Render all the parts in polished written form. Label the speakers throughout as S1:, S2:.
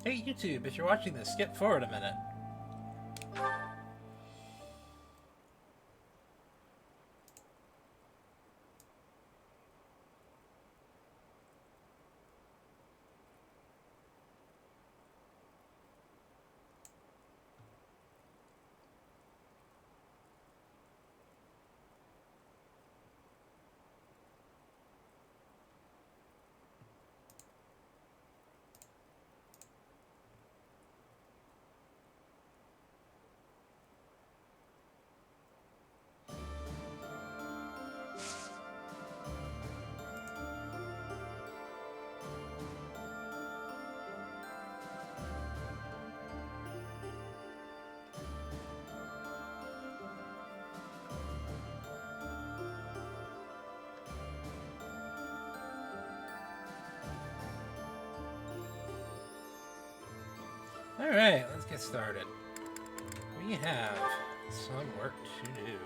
S1: Hey YouTube, if you're watching this, skip forward a minute. Alright, let's get started. We have some work to do.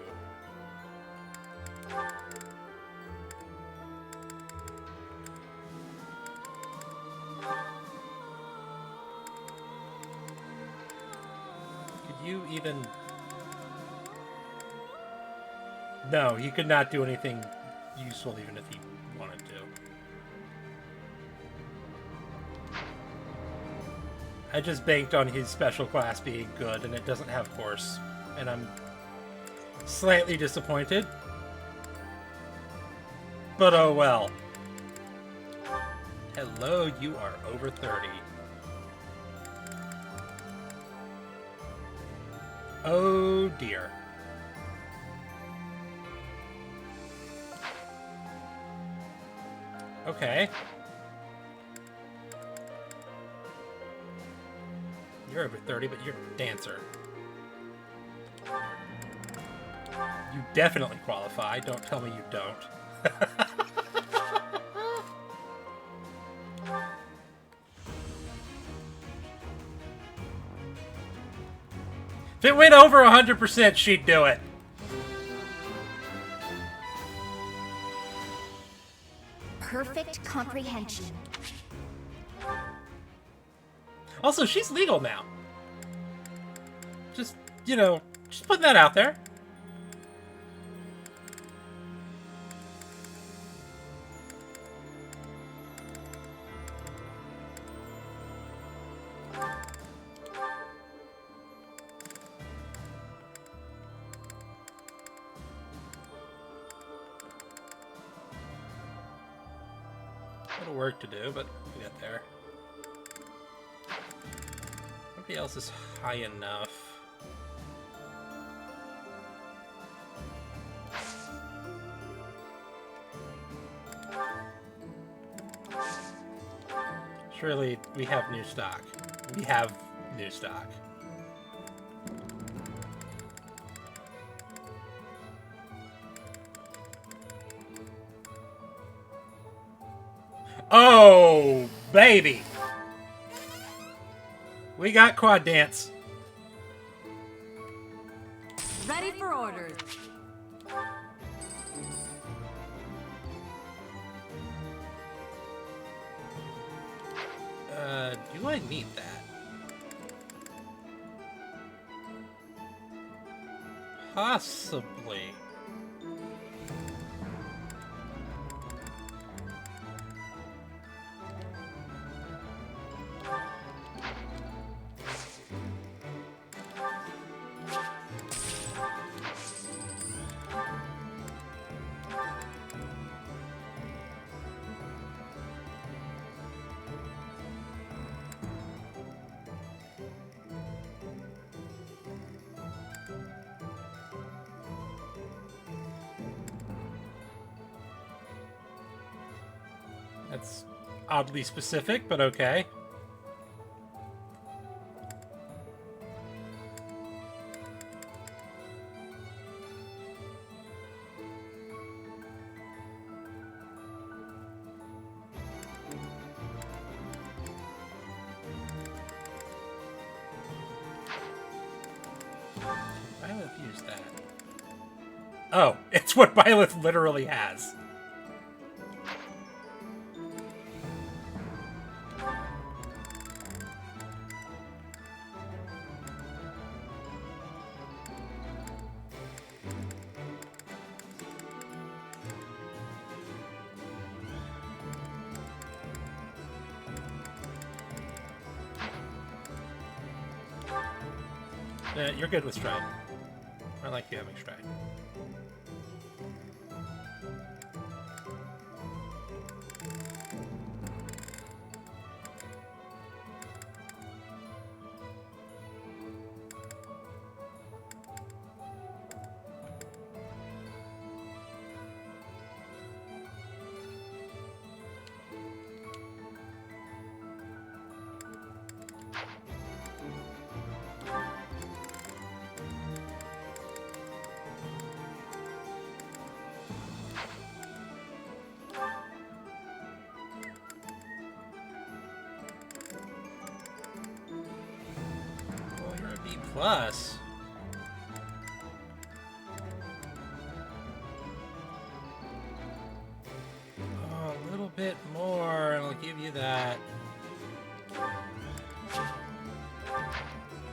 S1: Could you even... No, he could not do anything useful even if he wanted to. I just banked on his special class being good, and it doesn't have force. And I'm slightly disappointed. But oh well. Hello, you are over 30. Oh dear. Okay. You're over 30, but you're a dancer. You definitely qualify. Don't tell me you don't. If it went over 100%, she'd do it.
S2: Perfect comprehension.
S1: Also, she's legal now. Just, you know, just putting that out there. A little work to do, but we'll get there. Nobody else is high enough. Surely we have new stock. We have new stock. Oh, baby! We got quad dance.
S2: Ready for orders.
S1: Do I need that? Possibly. That's oddly specific, but okay. Byleth used that. Oh, it's what Byleth literally has. You're good with stride. I like you having stride. Plus. Oh, a little bit more, and I'll give you that.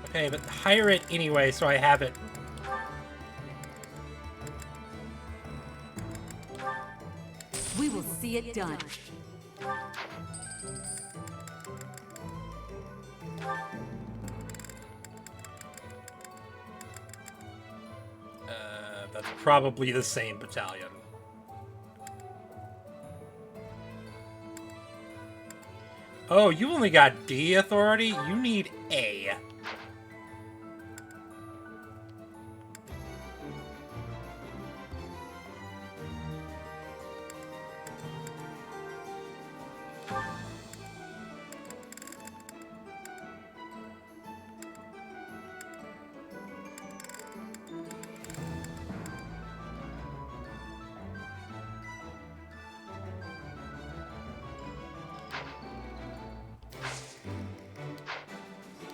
S1: Okay, but hire it anyway, so I have it.
S2: We will see it done.
S1: That's probably the same battalion. Oh, you only got D authority? You need A.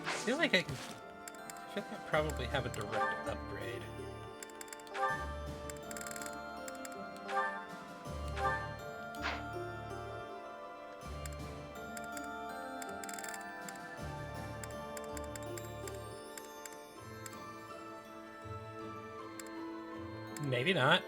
S1: I feel like I probably have a direct upgrade. Maybe not.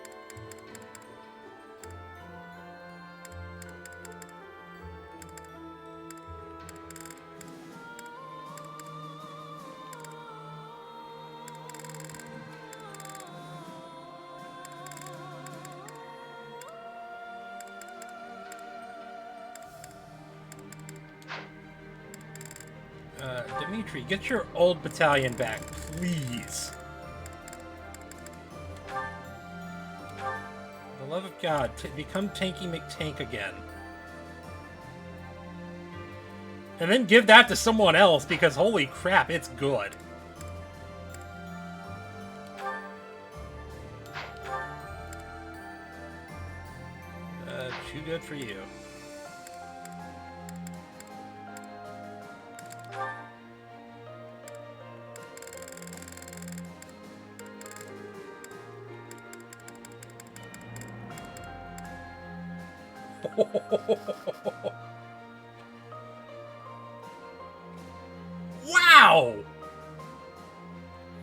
S1: Dimitri, get your old battalion back, please. For the love of God, become Tanky McTank again. And then give that to someone else, because holy crap, it's good. Too good for you. Wow!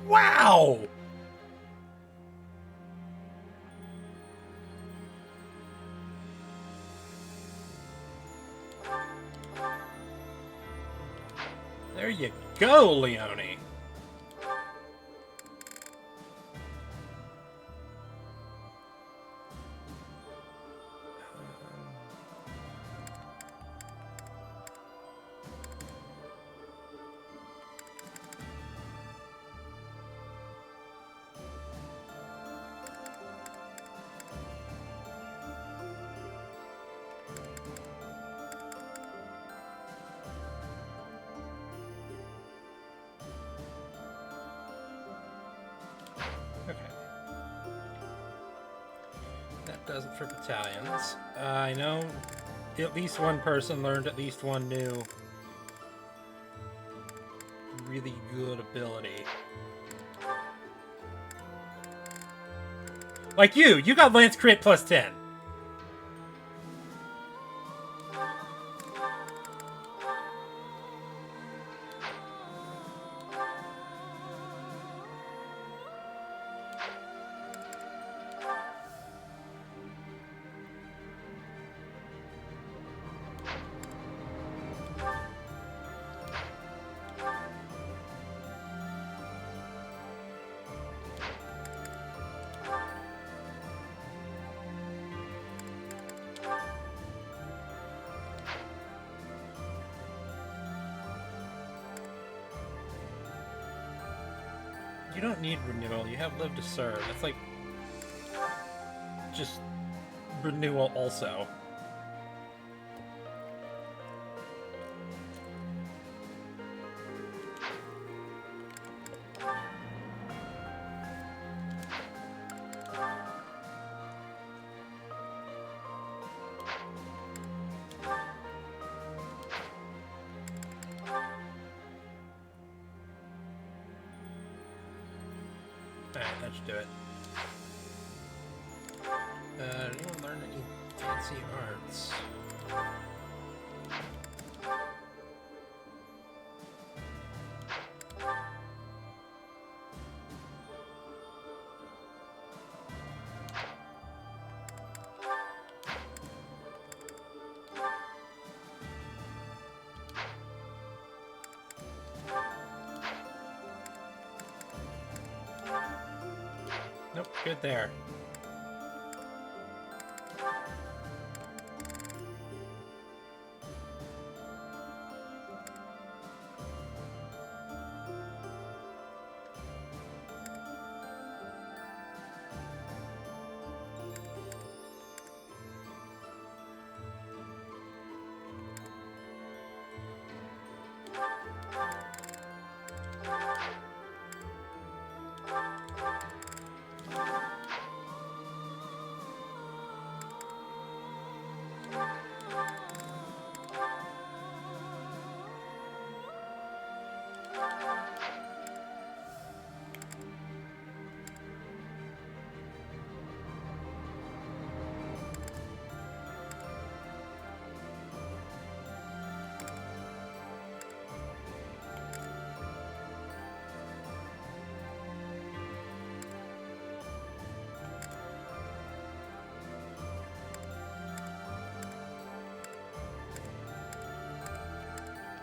S1: Wow! There you go, Leone. Does it for battalions. I know at least one person learned at least one new really good ability. Like you got Lance Crit plus 10. You don't need renewal. You have live to serve. It's like just renewal also. Alright, that should do it. Anyone learn any fancy arts? Nope, good there.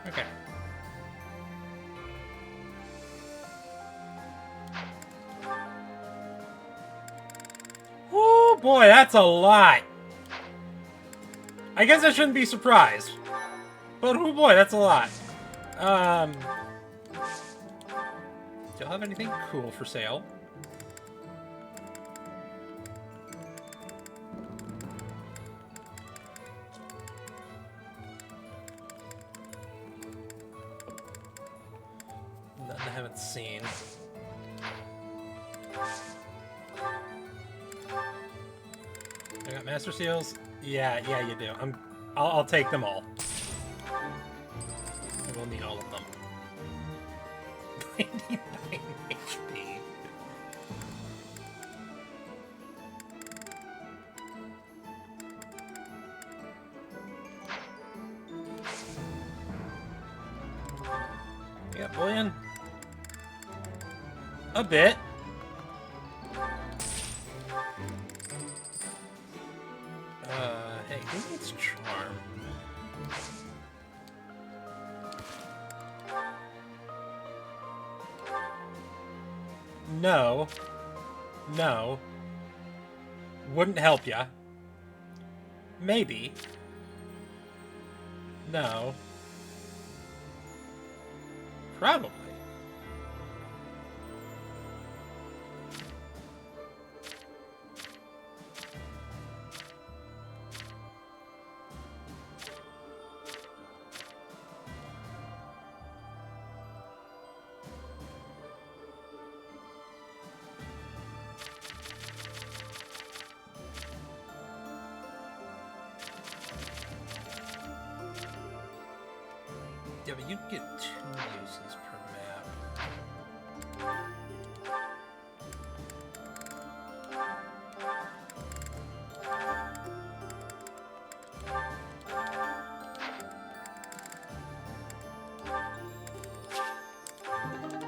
S1: Okay. Oh boy, that's a lot. I guess I shouldn't be surprised. But oh boy, that's a lot. Do y'all have anything cool for sale? Nothing I haven't seen. I got master seals. Yeah, you do. I'll take them all. I will need all of them. 99 HP. You got bullion? A bit. Hey, who needs charm? No. No. Wouldn't help ya. Maybe. No. Probably. Yeah, but you'd get 2 uses per map.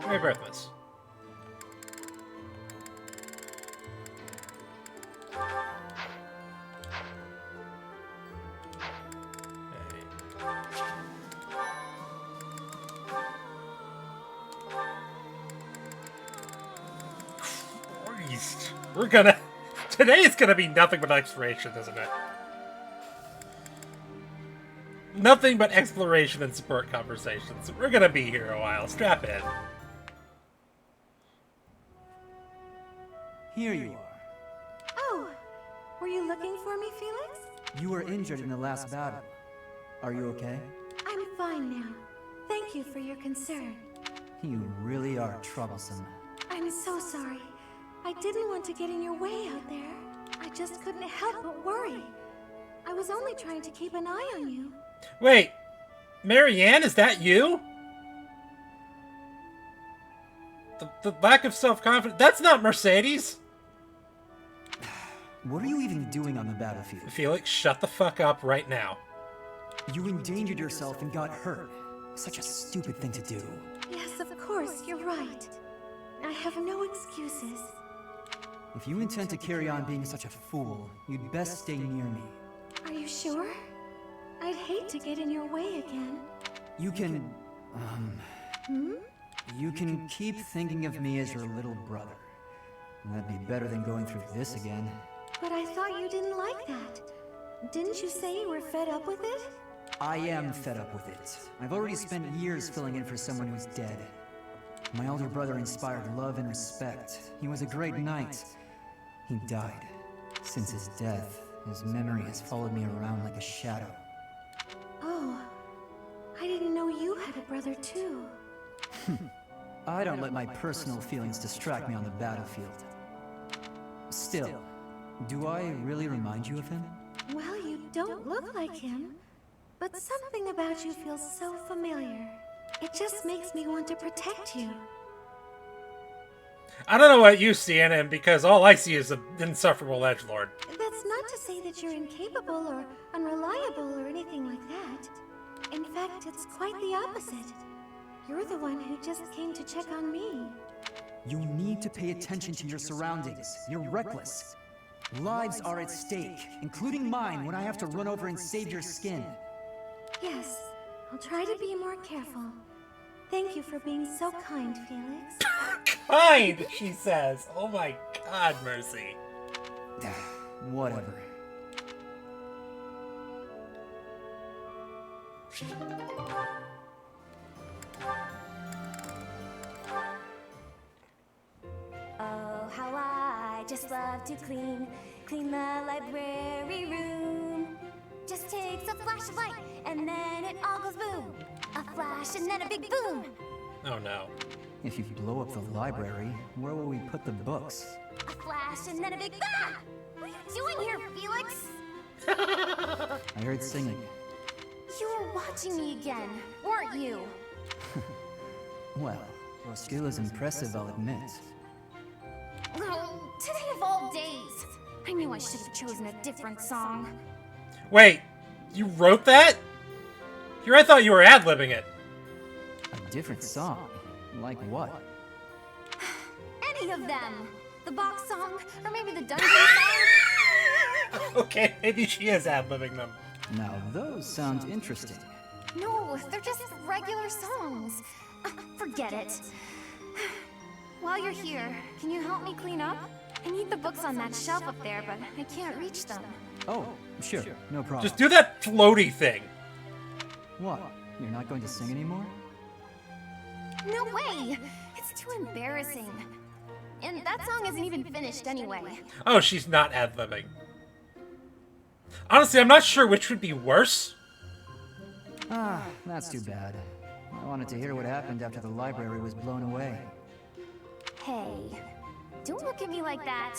S1: Very breathless. We're gonna... Today is gonna be nothing but exploration, isn't it? Nothing but exploration and support conversations. We're gonna be here a while. Strap in.
S3: Here you are.
S4: Oh, were you looking for me, Felix?
S3: You were injured in the last battle. Are you okay?
S4: I'm fine now. Thank you for your concern.
S3: You really are troublesome.
S4: I'm so sorry. I didn't want to get in your way out there. I just couldn't help but worry. I was only trying to keep an eye on you.
S1: Wait, Marianne, is that you? The lack of self-confidence. That's not Mercedes.
S3: What are you even doing on the battlefield?
S1: Felix, shut the fuck up right now.
S3: You endangered yourself and got hurt. Such a stupid thing to do.
S4: Yes, of course, you're right. I have no excuses.
S3: If you intend to carry on being such a fool, you'd best stay near me.
S4: Are you sure? I'd hate to get in your way again.
S3: You can...
S4: Hmm?
S3: You can keep thinking of me as your little brother. That'd be better than going through this again.
S4: But I thought you didn't like that. Didn't you say you were fed up with it?
S3: I am fed up with it. I've already spent years filling in for someone who's dead. My older brother inspired love and respect. He was a great knight. He died. Since his death, his memory has followed me around like a shadow.
S4: Oh, I didn't know you had a brother too.
S3: I don't let my personal feelings distract me on the battlefield. Still, do I really remind you of him?
S4: Well, you don't look like him, but something about you feels so familiar. It just makes me want to protect you.
S1: I don't know what you see in him, because all I see is an insufferable edgelord.
S4: That's not to say that you're incapable or unreliable or anything like that. In fact, it's quite the opposite. You're the one who just came to check on me.
S3: You need to pay attention to your surroundings. You're reckless. Lives are at stake, including mine when I have to run over and save your skin.
S4: Yes, I'll try to be more careful. Thank you for being so kind, Felix.
S1: Kind, she says. Oh my god, Mercy.
S3: Whatever.
S5: Oh, how I just love to clean the library room. Just takes a flash of light, and then it all goes boom. A flash, and then a big boom.
S1: Oh no.
S3: If you blow up the library, where will we put the books?
S5: A flash, and then a big ah! What are you doing here, Felix?
S3: I heard singing.
S5: You were watching me again, weren't you?
S3: Well, your skill is impressive, I'll admit.
S5: Oh, today of all days. I knew I should have chosen a different song.
S1: Wait, you wrote that? Here I thought you were ad-libbing it.
S3: A different song? Like what?
S5: Any of them. The box song, or maybe the dungeon song.
S1: Okay, maybe she is ad-libbing them.
S3: Now those sound interesting.
S5: No, they're just regular songs. Forget it. While you're here, can you help me clean up? I need the books on that shelf up there, but I can't reach them.
S3: Oh, sure, no problem.
S1: Just do that floaty thing.
S3: What? You're not going to sing anymore?
S5: No way! It's too embarrassing. And that song isn't even finished anyway.
S1: Oh, she's not ad-libbing. Honestly, I'm not sure which would be worse.
S3: Ah, that's too bad. I wanted to hear what happened after the library was blown away.
S5: Hey, don't look at me like that.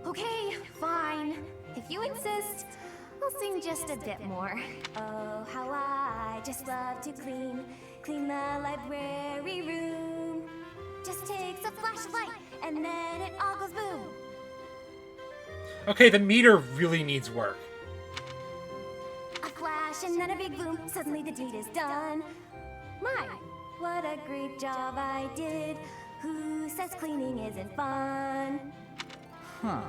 S5: Okay, fine. If you insist, I'll sing just a bit more. Oh, how I just love to clean the library room. Just takes a flash of light, and then it all goes boom.
S1: Okay, the meter really needs work.
S5: A flash and then a big boom, suddenly the deed is done. My, what a great job I did. Who says cleaning isn't fun?
S3: Huh.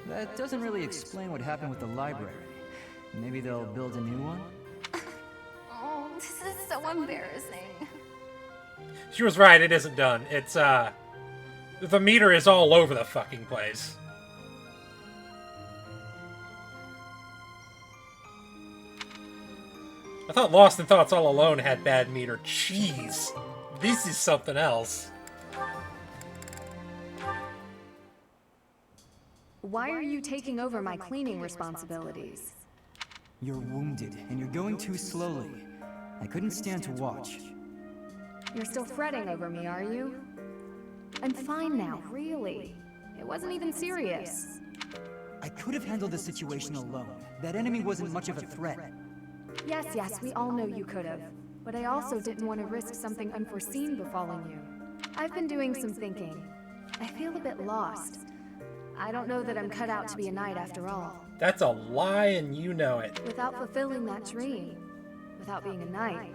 S3: That doesn't really explain what happened with the library. Maybe they'll build a new one?
S5: Oh, this is so embarrassing.
S1: She was right, it isn't done. It's, the meter is all over the fucking place. I thought Lost in Thoughts All Alone had bad meter. Jeez. This is something else.
S6: Why are you taking over my cleaning responsibilities?
S3: You're wounded, and you're going too slowly. I couldn't stand to watch.
S6: You're still fretting over me, are you? I'm fine now, really. It wasn't even serious.
S3: I could have handled the situation alone. That enemy wasn't much of a threat.
S6: Yes, we all know you could have. But I also didn't want to risk something unforeseen befalling you. I've been doing some thinking. I feel a bit lost. I don't know that I'm cut out to be a knight after all.
S1: That's a lie, and you know it.
S6: Without fulfilling that dream, without being a knight,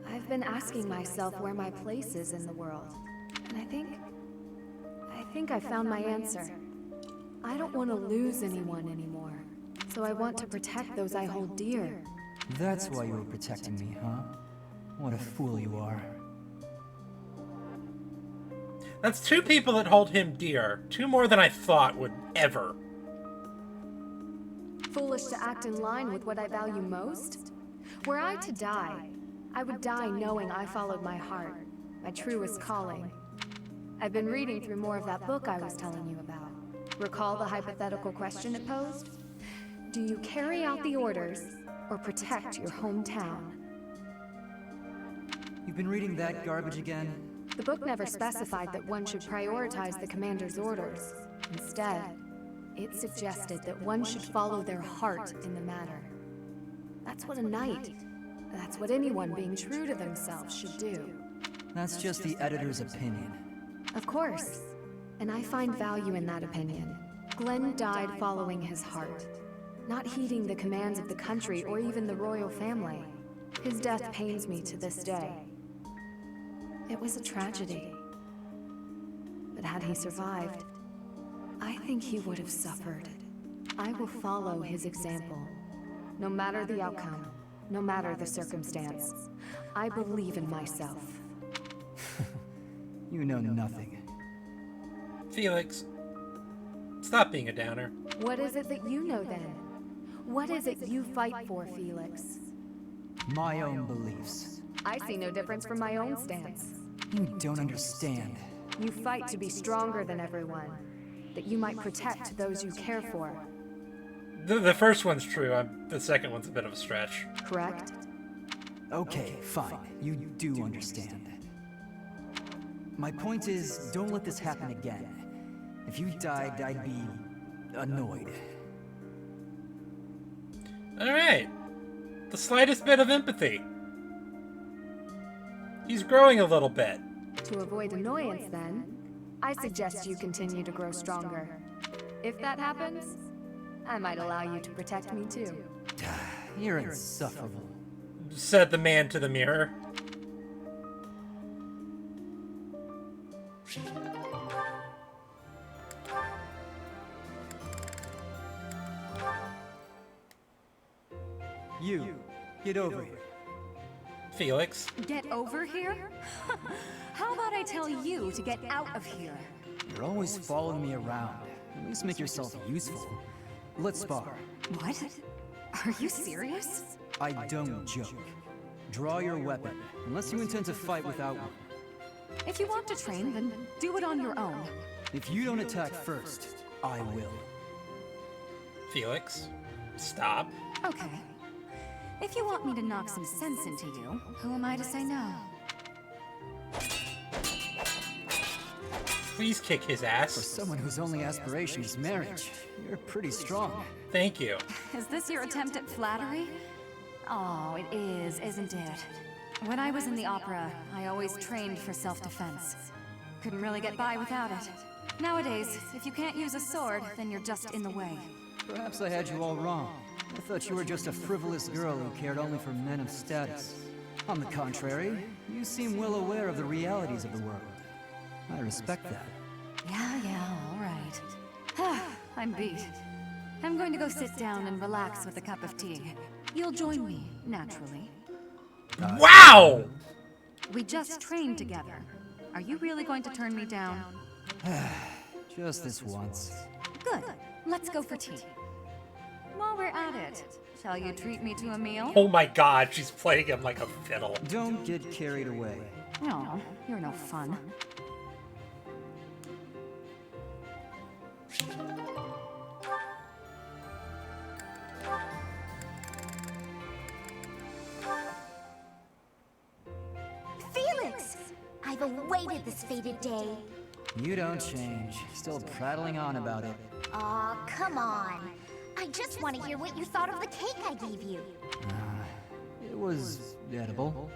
S6: I've been asking myself where my place is in the world. And I think I found my answer. I don't want to lose anyone anymore. So I want to protect those I hold dear.
S3: That's why you were protecting me, huh? What a fool you are.
S1: That's 2 people that hold him dear. 2 more than I thought would ever.
S6: Foolish to act in line with what I value most? Were I to die, I would die knowing I followed my heart, my truest calling. I've been reading through more of that book I was telling you about. Recall the hypothetical question it posed? Do you carry out the orders or protect your hometown?
S3: You've been reading that garbage again?
S6: The book never specified that one should prioritize the commander's orders. Instead, it suggested that one should follow their heart in the matter. That's what a knight, that's what anyone being true to themselves should do.
S3: That's just the editor's opinion.
S6: Of course, and I find value in that opinion. Glenn died following his heart, not heeding the commands of the country or even the royal family. His death pains me to this day. It was a tragedy. But had he survived, I think he would have suffered. I will follow his example. No matter the outcome, no matter the circumstance, I believe in myself.
S3: You know nothing.
S1: Felix, stop being a downer.
S6: What is it that you know then? What is it you fight for, Felix?
S3: My own beliefs.
S6: I see no difference from my own stance.
S3: You don't understand.
S6: You fight to be stronger than everyone, that you might protect those you care for.
S1: The first one's true. The second one's a bit of a stretch.
S6: Correct?
S3: Okay, fine. You do understand. My point is, don't let this happen again. If you died, I'd be annoyed.
S1: Alright. The slightest bit of empathy. He's growing a little bit.
S6: To avoid annoyance, then, I suggest you continue to grow stronger. If that happens, I might allow you to protect me too.
S3: You're insufferable.
S1: Said the man to the mirror.
S3: You, get over here.
S1: Felix.
S2: Get over here? How about I tell you to get out of here?
S3: You're always following me around. At least make yourself useful. Let's spar.
S2: What? Are you serious?
S3: I don't joke. Draw your weapon, unless you intend to fight without one.
S2: If you want to train, then do it on your own.
S3: If you don't attack first, I will.
S1: Felix. Stop.
S2: Okay. If you want me to knock some sense into you, who am I to say no?
S1: Please kick his
S3: For
S1: ass.
S3: someone whose only aspiration is marriage, you're pretty strong.
S1: Thank you.
S2: Is this your attempt at flattery? Oh, it is, isn't it? When I was in the opera, I always trained for self-defense. Couldn't really get by without it. Nowadays, if you can't use a sword, then you're just in the way.
S3: Perhaps I had you all wrong. I thought you were just a frivolous girl who cared only for men of status. On the contrary, you seem well aware of the realities of the world. I respect that.
S2: Yeah, all right. I'm beat. I'm going to go sit down and relax with a cup of tea. You'll join me, naturally.
S1: Wow!
S2: We just trained together. Are you really going to turn me down?
S3: Just this once.
S2: Good. Let's go for tea. While we're at it, shall you treat me to a meal?
S1: Oh my god, she's playing him like a fiddle.
S3: Don't get carried away.
S2: No, you're no fun.
S5: I've awaited this fated day.
S3: You don't change. Still prattling on about it.
S5: Aw, come on. I just want to hear what you thought of the cake I gave you.
S3: It was edible.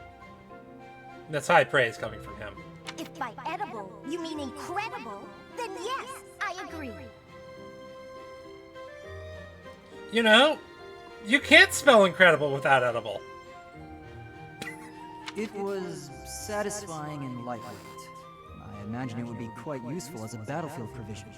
S1: That's high praise coming from him.
S5: If by edible you mean incredible, then yes, I agree.
S1: You know, you can't spell incredible without edible.
S3: It was satisfying and lightweight. I imagine it would be quite useful as a battlefield provision.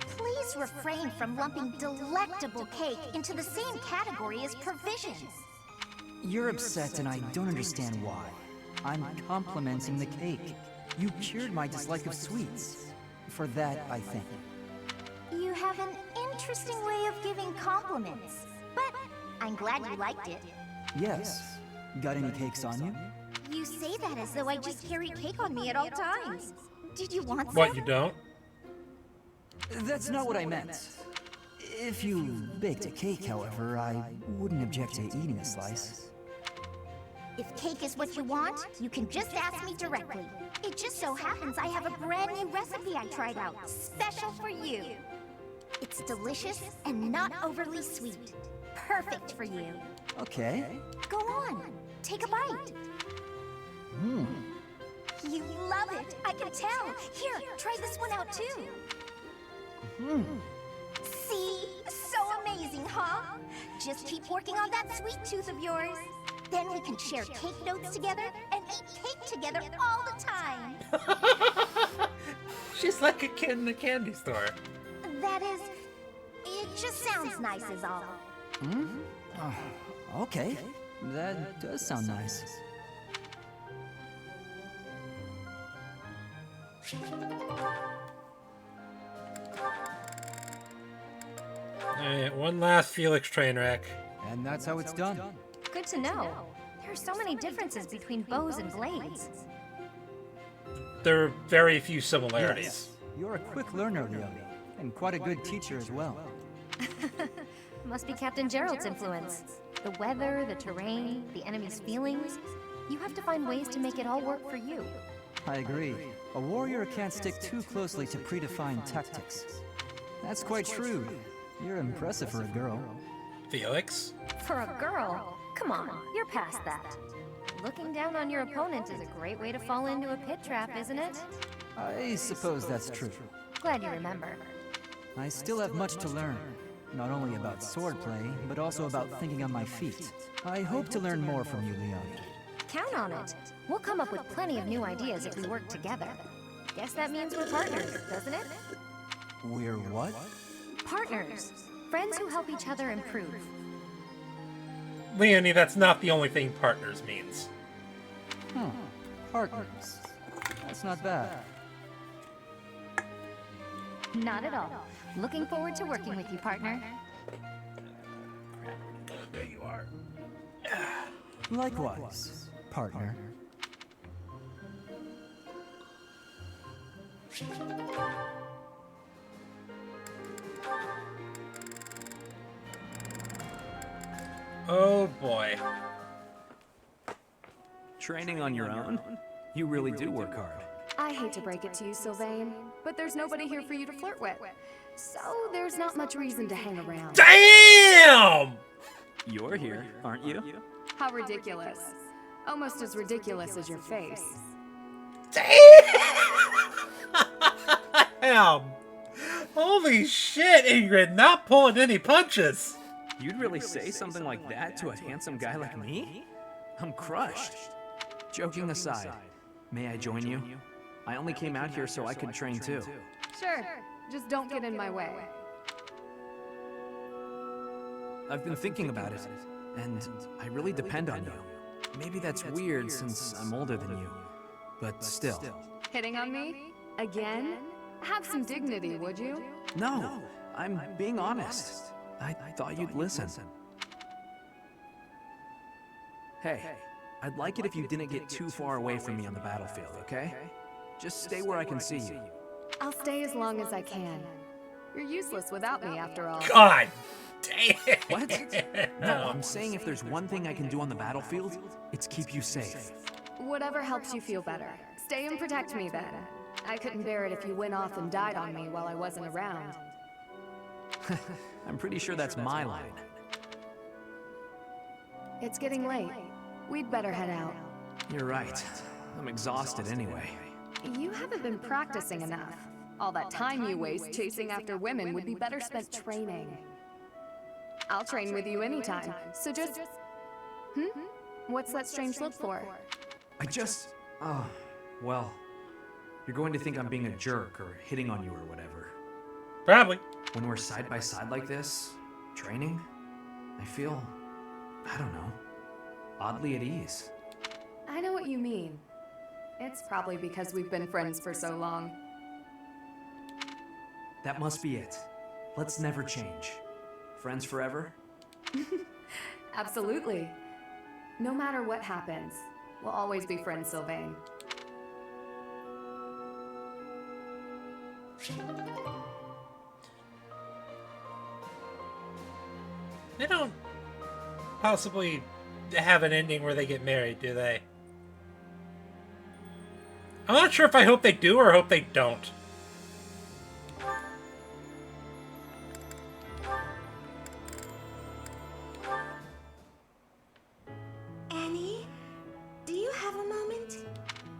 S5: Please refrain from lumping delectable cake into the same category as provisions.
S3: You're upset and I don't understand why. I'm complimenting the cake. You cured my dislike of sweets. For that, I thank you.
S5: You have an interesting way of giving compliments, but I'm glad you liked it.
S3: Yes. Got any cakes on you?
S5: You say that as though I just carry cake on me at all times. Did you want some?
S1: What, you don't?
S3: That's not what I meant. If you baked a cake, however, I wouldn't object to eating a slice.
S5: If cake is what you want, you can just ask me directly. It just so happens I have a brand new recipe I tried out, special for you. It's delicious and not overly sweet. Perfect for you.
S3: Okay.
S5: Go on, take a bite. You love it, I can tell. Here, try this one out too. See? So amazing, huh? Just keep working on that sweet tooth of yours. Then we can share cake notes together and eat cake together all the time.
S1: She's like a kid in a candy store.
S5: That is, it just sounds nice is all.
S3: Okay. That does sound nice.
S1: Alright, one last Felix train wreck.
S3: And that's how it's done.
S2: Good to know. There are so many differences between bows and blades.
S1: There are very few similarities.
S3: Yes. You're a quick learner, Leone, and quite a good teacher as well.
S2: Must be Captain Gerald's influence. The weather, the terrain, the enemy's feelings. You have to find ways to make it all work for you.
S3: I agree. A warrior can't stick too closely to predefined tactics. That's quite shrewd. You're impressive for a girl.
S1: Felix?
S2: For a girl? Come on, you're past that. Looking down on your opponent is a great way to fall into a pit trap, isn't it?
S3: I suppose that's true.
S2: Glad you remember.
S3: I still have much to learn. Not only about swordplay, but also about thinking on my feet. I hope to learn more from you, Leone.
S2: Count on it. We'll come up with plenty of new ideas if we work together. Guess that means we're partners, doesn't it?
S3: We're what?
S2: Partners. Friends who help each other improve.
S1: Leonie, that's not the only thing partners means.
S3: Partners. That's not bad.
S2: Not at all. Looking forward to working with you, partner.
S1: There you are.
S3: Likewise, partner.
S1: Oh boy.
S7: Training on your own? You really do work hard.
S6: I hate to break it to you, Sylvain, but there's nobody here for you to flirt with. So there's not much reason to hang around.
S1: Damn!
S7: You're here, aren't you?
S6: How ridiculous. Almost as ridiculous as your face.
S1: Damn! Holy shit, Ingrid, not pulling any punches!
S7: You'd really say something like that to a handsome guy like me? I'm crushed. Joking aside, may I join you? I only came out here so I could train too.
S6: Sure, just don't get in my way.
S7: I've been thinking about it, and I really depend on you. Maybe that's weird since I'm older than you, but still.
S6: Hitting on me? Again? Have some dignity, would you?
S7: No, I'm being honest. I thought you'd listen. Hey, I'd like it if you didn't get too far away from me on the battlefield, okay? Just stay where I can see you.
S6: I'll stay as long as I can. You're useless without me, after all.
S1: God damn.
S7: What? No, I'm saying if there's one thing I can do on the battlefield, it's keep you safe.
S6: Whatever helps you feel better. Stay and protect me then. I couldn't bear it if you went off and died on me while I wasn't around.
S7: I'm pretty sure that's my line.
S6: It's getting late. We'd better head out.
S7: You're right. I'm exhausted anyway.
S6: You haven't been practicing enough. All that time you waste chasing after women would be better spent training. I'll train with you anytime, so just... What's that strange look for?
S7: Well, you're going to think I'm being a jerk or hitting on you or whatever.
S1: Probably.
S7: When we're side by side like this, training, I feel, I don't know, oddly at ease.
S6: I know what you mean. It's probably because we've been friends for so long.
S7: That must be it. Let's never change. Friends forever?
S6: Absolutely. No matter what happens, we'll always be friends, Sylvain.
S1: They don't possibly have an ending where they get married, do they? I'm not sure if I hope they do or hope they don't.
S4: Annie, do you have a moment?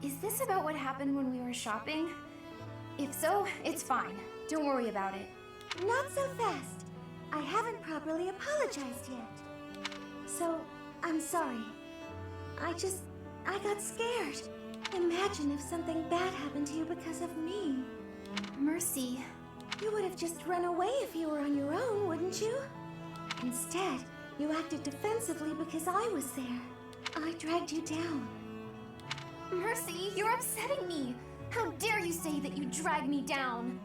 S5: Is this about what happened when we were shopping? If so, it's fine. Don't worry about it.
S4: Not so fast. I haven't properly apologized yet. So, I'm sorry. I got scared. Imagine if something bad happened to you because of me.
S5: Mercy.
S4: You would have just run away if you were on your own, wouldn't you? Instead, you acted defensively because I was there. I dragged you down.
S5: Mercy, you're upsetting me. How dare you say that you dragged me down?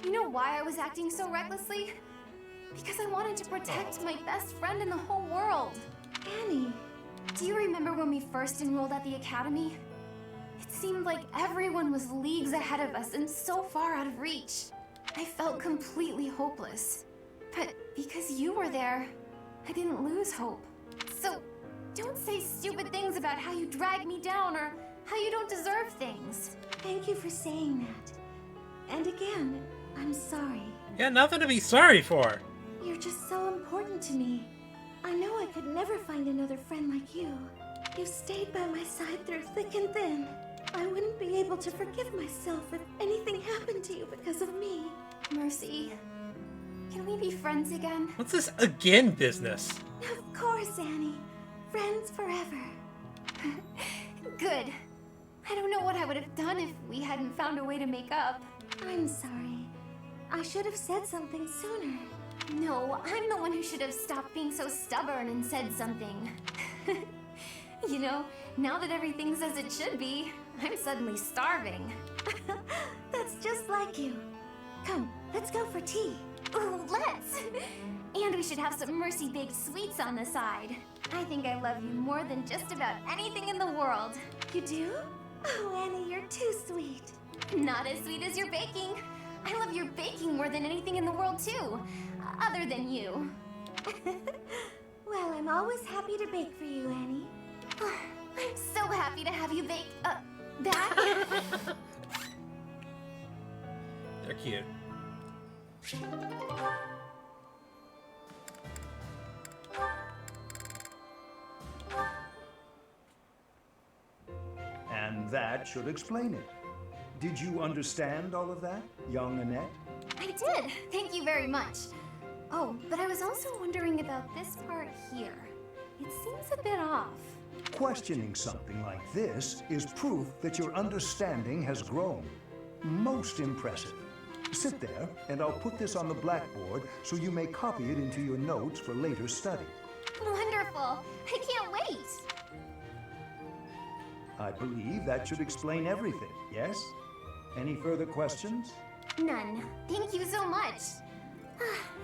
S5: You know why I was acting so recklessly? Because I wanted to protect my best friend in the whole world.
S4: Annie.
S5: Do you remember when we first enrolled at the academy? It seemed like everyone was leagues ahead of us and so far out of reach. I felt completely hopeless. But because you were there, I didn't lose hope. So don't say stupid things about how you dragged me down or how you don't deserve things.
S4: Thank you for saying that. And again, I'm sorry.
S1: Yeah, nothing to be sorry for.
S4: You're just so important to me. I know I could never find another friend like you. You stayed by my side through thick and thin. I wouldn't be able to forgive myself if anything happened to you because of me.
S5: Mercy, can we be friends again?
S1: What's this again business?
S4: Of course, Annie. Friends forever.
S5: Good. I don't know what I would have done if we hadn't found a way to make up.
S4: I'm sorry. I should have said something sooner.
S5: No, I'm the one who should have stopped being so stubborn and said something. You know, now that everything's as it should be, I'm suddenly starving.
S4: That's just like you. Come, let's go for tea.
S5: Ooh, let's! And we should have some Mercy baked sweets on the side. I think I love you more than just about anything in the world.
S4: You do? Oh, Annie, you're too sweet.
S5: Not as sweet as your baking. I love your baking more than anything in the world, too. Other than you.
S4: Well, I'm always happy to bake for you, Annie.
S5: I'm so happy to have you bake, that.
S1: They're cute.
S8: And that should explain it. Did you understand all of that, young Annette?
S5: I did. Thank you very much. Oh, but I was also wondering about this part here. It seems a bit off.
S8: Questioning something like this is proof that your understanding has grown. Most impressive. Sit there, and I'll put this on the blackboard so you may copy it into your notes for later study.
S5: Wonderful. I can't wait.
S8: I believe that should explain everything, yes? Any further questions?
S5: None. Thank you so much.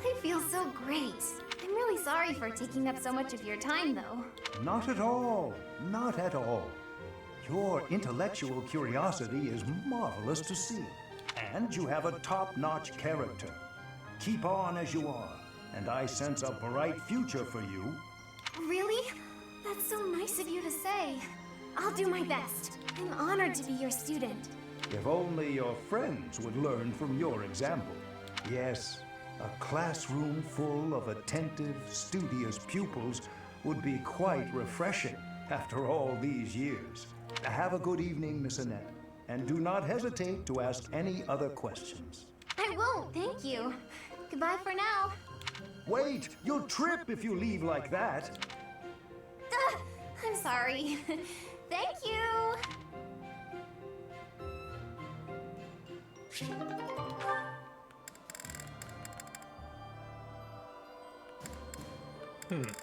S5: I feel so great. I'm really sorry for taking up so much of your time, though.
S8: Not at all. Not at all. Your intellectual curiosity is marvelous to see, and you have a top-notch character. Keep on as you are, and I sense a bright future for you.
S5: Really? That's so nice of you to say. I'll do my best. I'm honored to be your student.
S8: If only your friends would learn from your example. Yes, a classroom full of attentive, studious pupils would be quite refreshing after all these years. Have a good evening, Miss Annette, and do not hesitate to ask any other questions.
S5: I won't, thank you. Goodbye for now.
S8: Wait, you'll trip if you leave like that.
S5: I'm sorry. Thank you.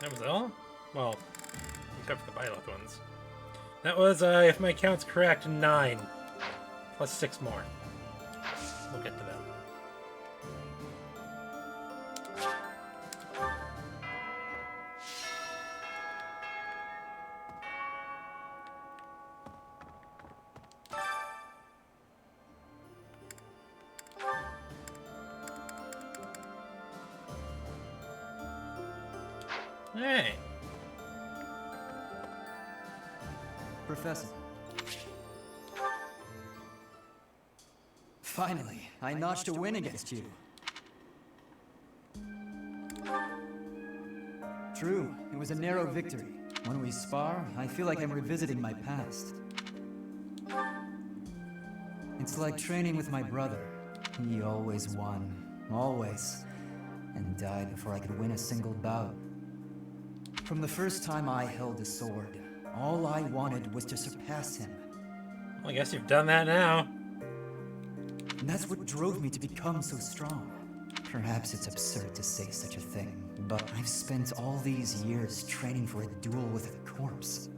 S1: That was all? Well, except for the Byleth ones. That was, if my count's correct, 9. Plus 6 more. We'll get to that. Hey.
S3: Professor. Finally, I notched a win against you. True, it was a narrow victory. When we spar, I feel like I'm revisiting my past. It's like training with my brother. He always won. Always. And died before I could win a single bout. From the first time I held a sword, all I wanted was to surpass him.
S1: Well, I guess you've done that now.
S3: And that's what drove me to become so strong. Perhaps it's absurd to say such a thing, but I've spent all these years training for a duel with a corpse.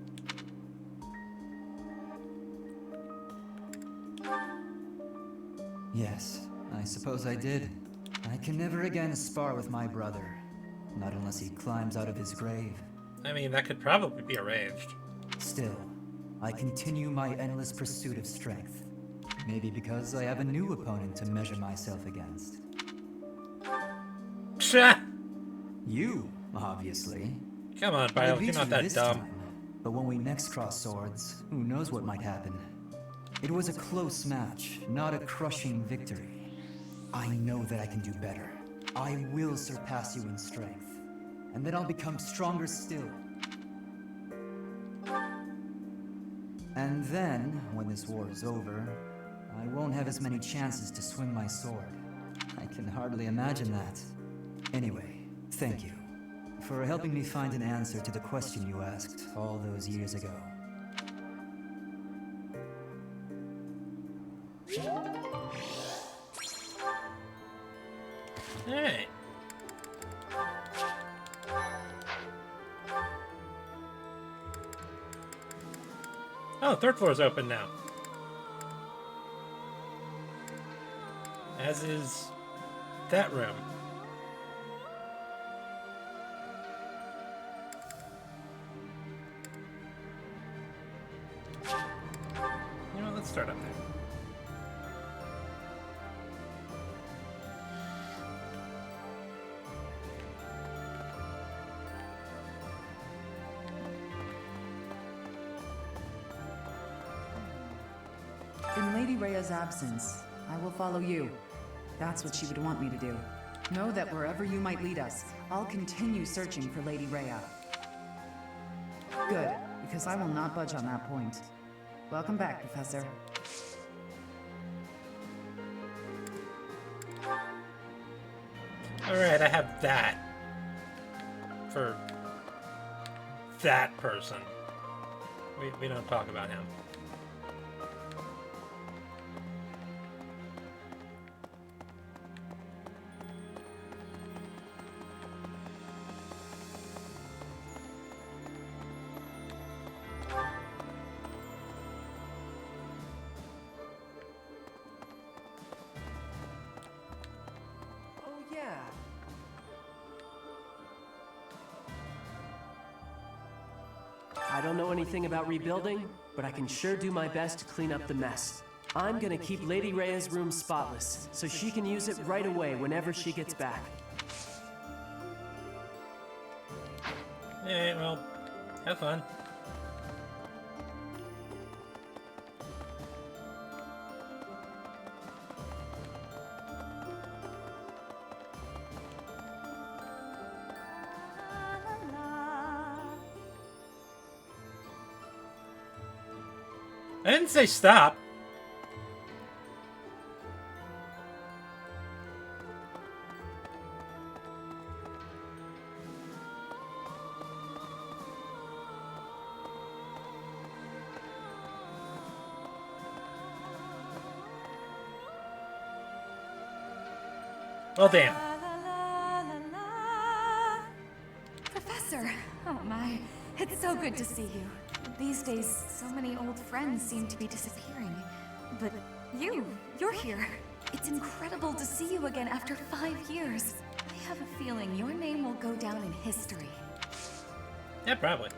S3: Yes, I suppose I did. I can never again spar with my brother. Not unless he climbs out of his grave.
S1: I mean, that could probably be arranged.
S3: Still, I continue my endless pursuit of strength. Maybe because I have a new opponent to measure myself against.
S1: Psha!
S3: You, obviously.
S1: Come on,
S3: I
S1: Byleth,
S3: beat
S1: you're not
S3: you
S1: that
S3: this
S1: dumb.
S3: time, but when we next cross swords, who knows what might happen. It was a close match, not a crushing victory. I know that I can do better. I will surpass you in strength, and then I'll become stronger still. And then, when this war is over, I won't have as many chances to swing my sword. I can hardly imagine that. Anyway, thank you for helping me find an answer to the question you asked all those years ago.
S1: Hey. Oh, third floor's open now. As is that room. You know, let's start up there.
S9: In Lady Rhea's absence, I will follow you. That's what she would want me to do. Know that wherever you might lead us, I'll continue searching for Lady Rhea. Good, because I will not budge on that point. Welcome back, Professor.
S1: Alright, I have that. For that person. We don't talk about him.
S9: Oh, yeah.
S10: I don't know anything about rebuilding, but I can sure do my best to clean up the mess. I'm gonna keep Lady Rhea's room spotless, so she can use it right away whenever she gets back.
S1: Alright, well, have fun. I didn't say stop. Well, damn.
S2: Professor! Oh my, it's so good to see you. These days, so many old friends seem to be disappearing. But you're here. It's incredible to see you again after 5 years. I have a feeling your name will go down in history.
S1: Yeah, probably.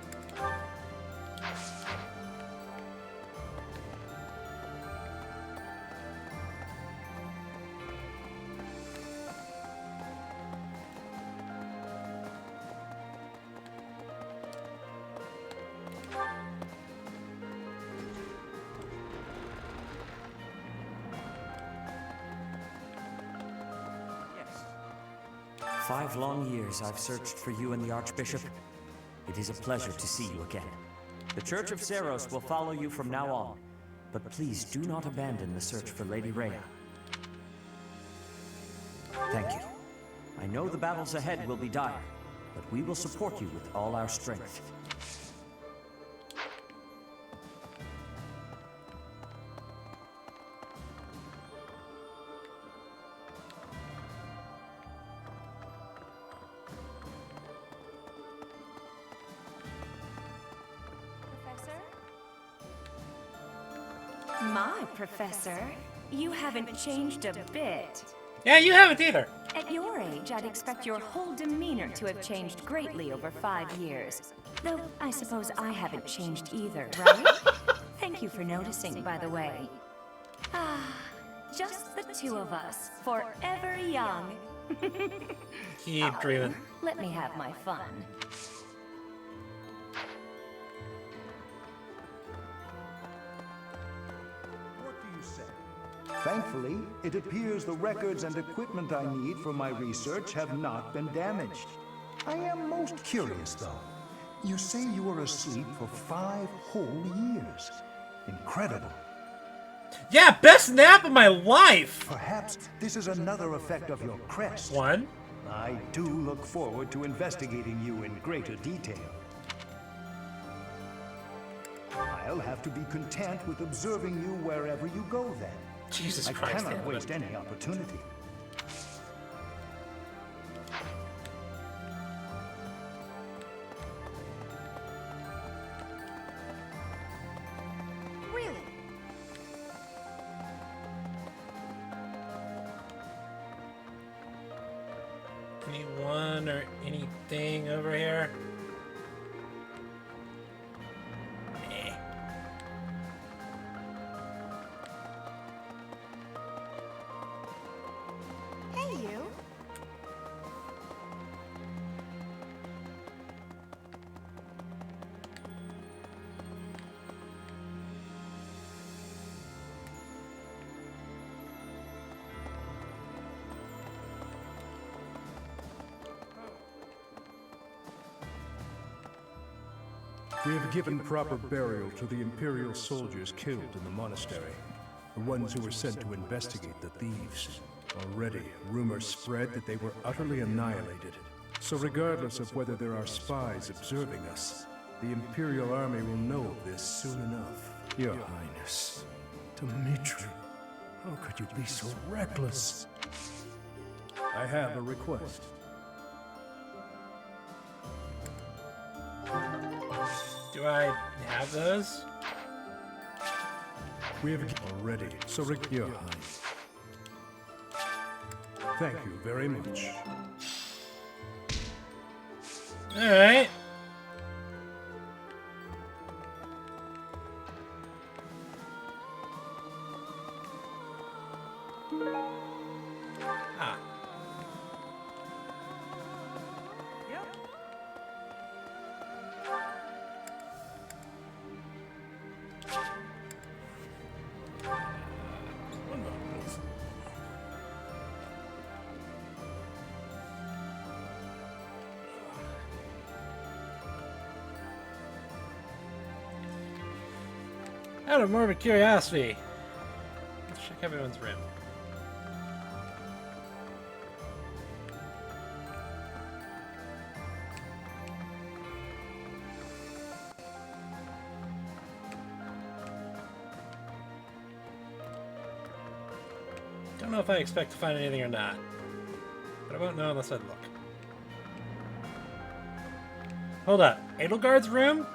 S11: Yes. 5 long years I've searched for you and the Archbishop. It is a pleasure to see you again. The Church of Seros will follow you from now on, but please do not abandon the search for Lady Rhea. Thank you. I know the battles ahead will be dire, but we will support you with all our strength.
S12: My professor, you haven't changed a bit.
S1: Yeah, you haven't either.
S12: At your age, I'd expect your whole demeanor to have changed greatly over 5 years. Though, I suppose I haven't changed either, right? Thank you for noticing, by the way. Ah, just the two of us, forever young.
S1: Keep dreaming.
S12: Let me have my fun.
S8: Thankfully, it appears the records and equipment I need for my research have not been damaged. I am most curious, though. You say you were asleep for 5 whole years. Incredible.
S1: Yeah, best nap of my life!
S8: Perhaps this is another effect of your crest.
S1: One.
S8: I do look forward to investigating you in greater detail. I'll have to be content with observing you wherever you go, then.
S1: Jesus
S8: I
S1: Christ.
S8: cannot waste any opportunity.
S2: Really?
S1: Anyone or anything over here? Eh.
S5: Hey, you.
S13: We have given proper burial to the Imperial soldiers killed in the monastery, the ones who were sent to investigate the thieves. Already, rumors spread that they were utterly annihilated. So regardless of whether there are spies observing us, the Imperial army will know of this soon enough. Your Highness, Dimitri, how could you be so reckless? I have a request.
S1: Do I have those?
S13: We have already, so Your Highness. Thank you very much.
S1: Alright. Ah. One moment, please. Out of morbid curiosity, let's check everyone's room. Don't know if I expect to find anything or not, but I won't know unless I look. Hold up, Edelgard's room?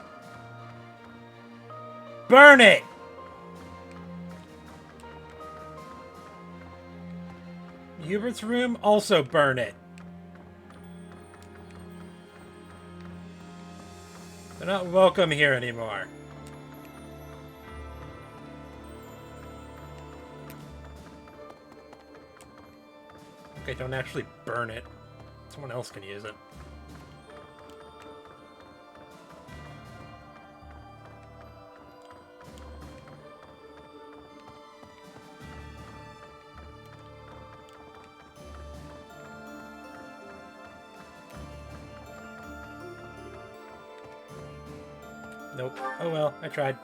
S1: Burn it! Hubert's room? Also burn it. They're not welcome here anymore. Okay, don't actually burn it. Someone else can use it. Nope. Oh well, I tried.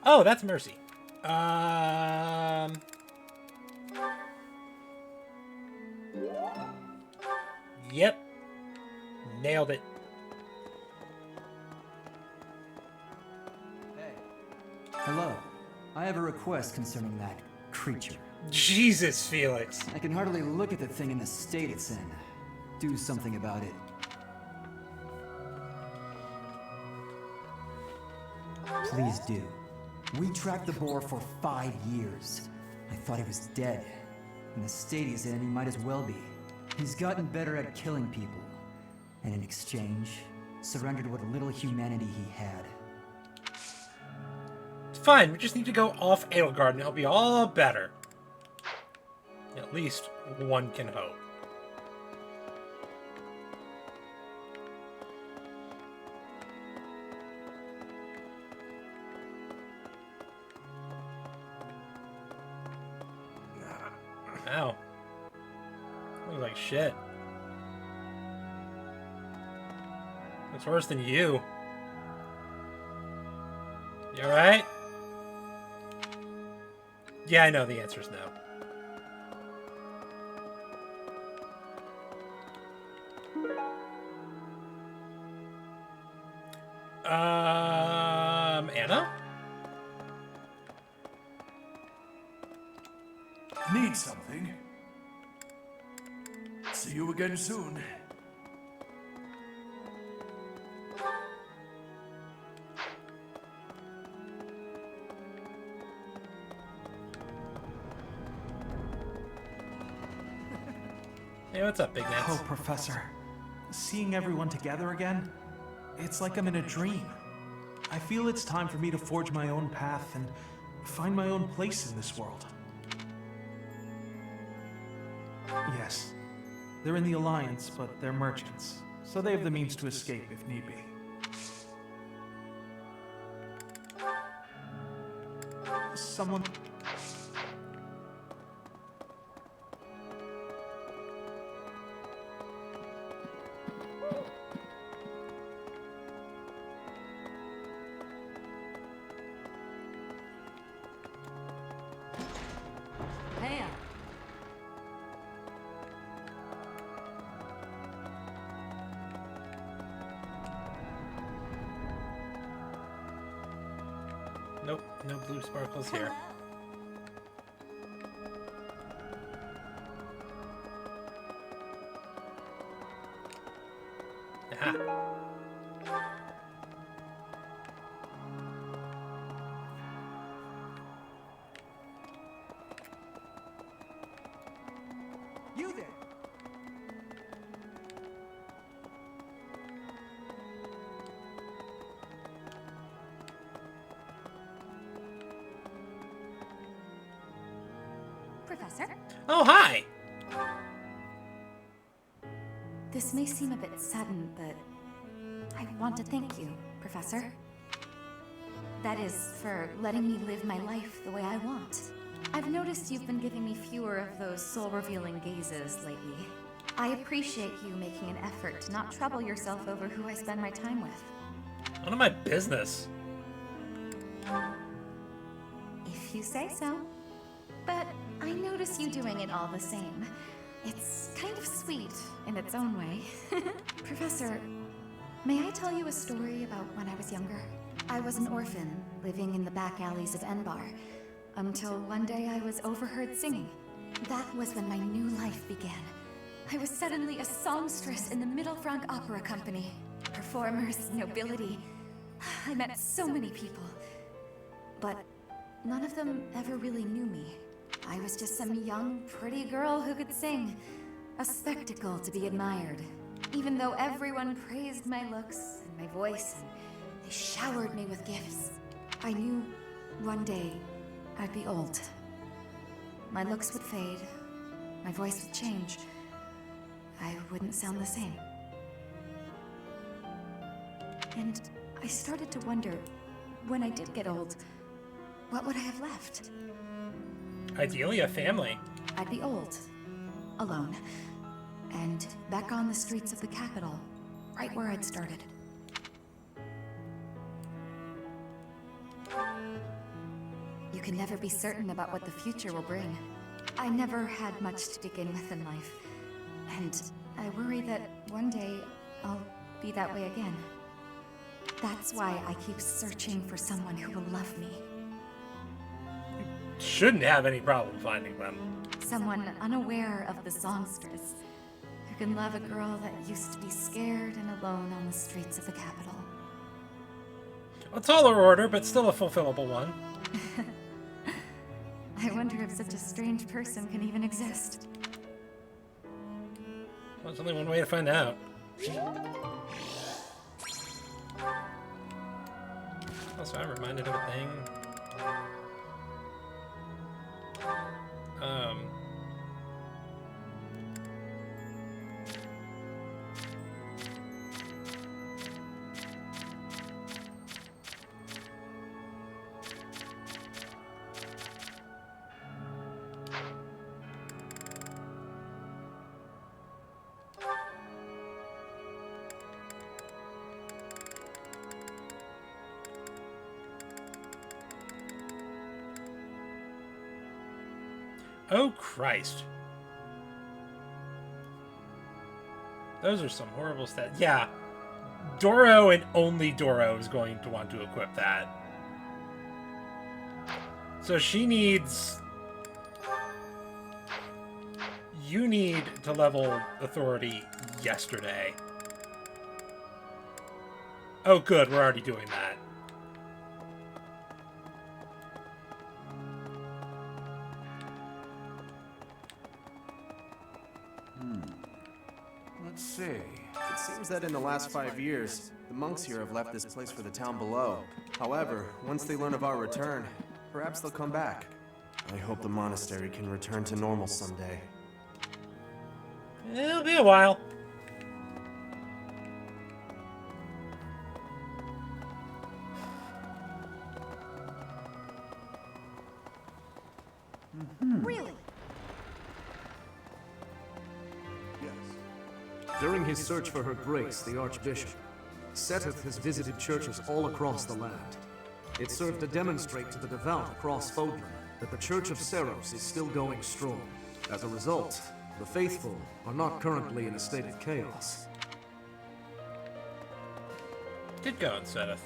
S1: Oh, that's Mercy. Yep. Nailed it.
S3: Hey. Hello. I have a request concerning that creature.
S1: Jesus, Felix.
S3: I can hardly look at the thing in the state it's in. Do something about it. Please do. We tracked the boar for 5 years. I thought he was dead. In the state he's in, he might as well be. He's gotten better at killing people. And in exchange, surrendered what little humanity he had.
S1: It's fine, we just need to go off Edelgard and it'll be all better. At least one can hope. Ow. Looks like shit. It's worse than you. You alright? Yeah, I know the answer is no. Anna?
S14: Need something? See you again soon.
S1: Hey, what's up, Big Nets?
S15: Oh, Professor. Seeing everyone together again, it's like I'm in a dream. I feel it's time for me to forge my own path and find my own place in this world. Yes, they're in the Alliance, but they're merchants, so they have the means to escape if need be. Someone...
S2: Hey,
S1: Nope, no blue sparkles here. Ha.
S3: You there!
S2: Professor?
S1: Oh, hi!
S2: This may seem a bit sudden, but I want to thank you, Professor. That is, for letting me live my life the way I want. I've noticed you've been giving me fewer of those soul-revealing gazes lately. I appreciate you making an effort to not trouble yourself over who I spend my time with.
S1: None of my business.
S2: If you say so. But I notice you doing it all the same. It's kind of sweet in its own way. Professor, may I tell you a story about when I was younger? I was an orphan, living in the back alleys of Enbar, until one day I was overheard singing. That was when my new life began. I was suddenly a songstress in the Middle Franc Opera Company. Performers, nobility. I met so many people. But none of them ever really knew me. I was just some young, pretty girl who could sing. A spectacle to be admired. Even though everyone praised my looks and my voice, and they showered me with gifts. I knew one day I'd be old. My looks would fade. My voice would change. I wouldn't sound the same. And I started to wonder, when I did get old, what would I have left?
S1: Ideally, a family.
S2: I'd be old, alone, and back on the streets of the capital, right where I'd started. You can never be certain about what the future will bring. I never had much to begin with in life, and I worry that one day I'll be that way again. That's why I keep searching for someone who will love me.
S1: Shouldn't have any problem finding them.
S2: Someone unaware of the songstress, who can love a girl that used to be scared and alone on the streets of the capital.
S1: A taller order, but still a fulfillable one.
S2: I wonder if such a strange person can even exist.
S1: Well, there's only one way to find out. Also, I'm reminded of a thing. Oh, Christ. Those are some horrible stats. Yeah. Doro and only Doro is going to want to equip that. So she needs... You need to level authority yesterday. Oh, good. We're already doing that.
S16: Let's see. It seems that in the last 5 years, the monks here have left this place for the town below. However, once they learn of our return, perhaps they'll come back. I hope the monastery can return to normal someday.
S1: It'll be a while.
S2: Really?
S17: During his search for her grace, the Archbishop, Seteth has visited churches all across the land. It served to demonstrate to the devout across Fodlan that the Church of Seros is still going strong. As a result, the faithful are not currently in a state of chaos.
S1: Good going, Seth.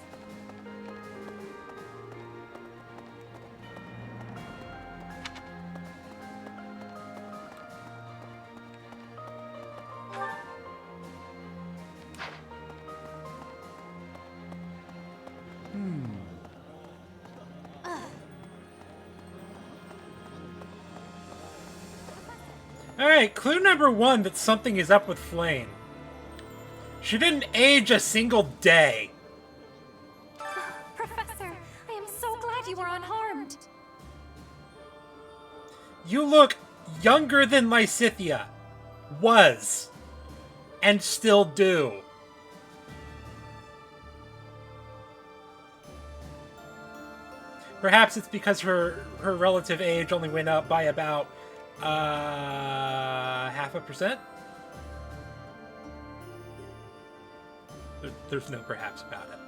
S1: Alright, clue number 1 that something is up with Flame. She didn't age a single day.
S2: Professor, I am so glad you were unharmed.
S1: You look younger than Lysithea was, and still do. Perhaps it's because her relative age only went up by about 0.5%. There's no perhaps about it.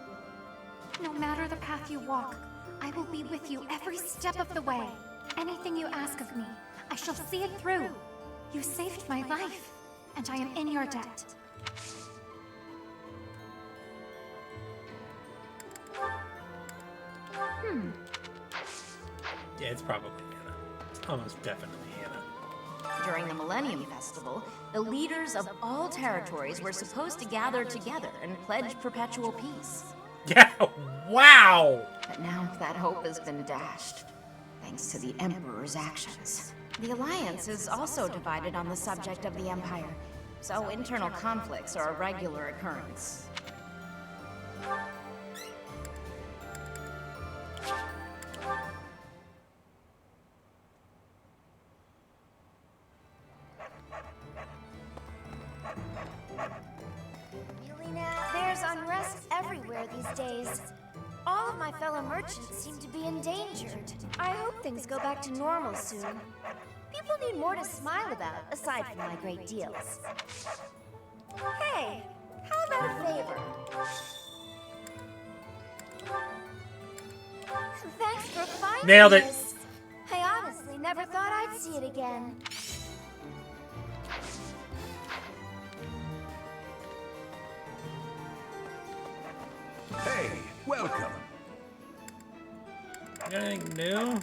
S2: No matter the path you walk, I will be with you every step of the way. Anything you ask of me, I shall see it through. You saved my life, and I am in your debt.
S1: Yeah, it's probably Anna. It's almost definitely Anna.
S12: During the Millennium Festival, the leaders of all territories were supposed to gather together and pledge perpetual peace.
S1: Yeah, wow!
S12: But now that hope has been dashed, thanks to the Emperor's actions. The Alliance is also divided on the subject of the Empire, so internal conflicts are a regular occurrence.
S5: There's unrest everywhere these days. All of my fellow merchants seem to be endangered. I hope things go back to normal soon. People need more to smile about, aside from my great deals. Hey, how about a favor? Thanks for finding
S1: Nailed it.
S5: this. I honestly never thought I'd see it again.
S14: Hey, welcome.
S1: Anything new?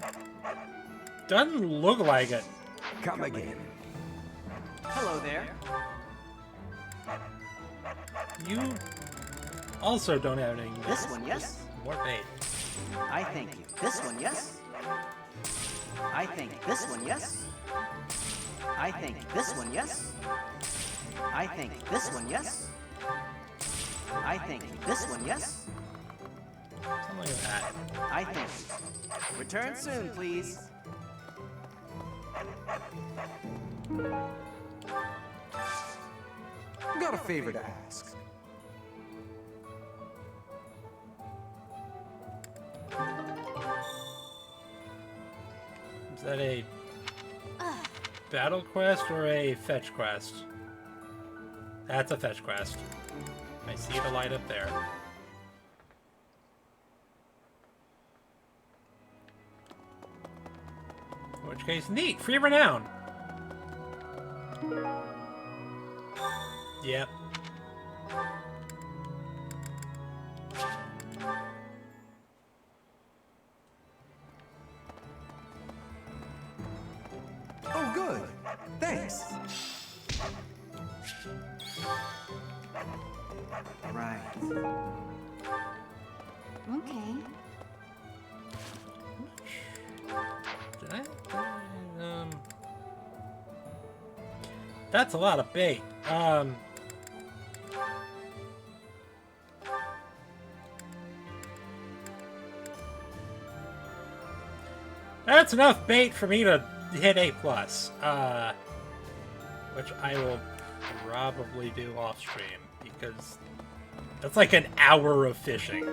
S1: Doesn't look like it.
S14: Come again.
S10: Hello there.
S1: You also don't have anything new.
S18: This one, yes?
S1: More bait.
S18: I thank you. This one, yes? I think this one, yes? I think this one, yes? I think this one, yes? I think this one, yes?
S1: Something like that.
S18: I think. Return soon, please.
S16: Got a favor to ask.
S1: Is that a battle quest or a fetch quest? That's a fetch quest. I see the light up there. In which case, neat! Free renown! Yep.
S16: Oh, good. Thanks.
S18: Right.
S2: Okay.
S1: Did I? That's a lot of bait. That's enough bait for me to hit A+. Which I will probably do off stream, because that's like an hour of fishing.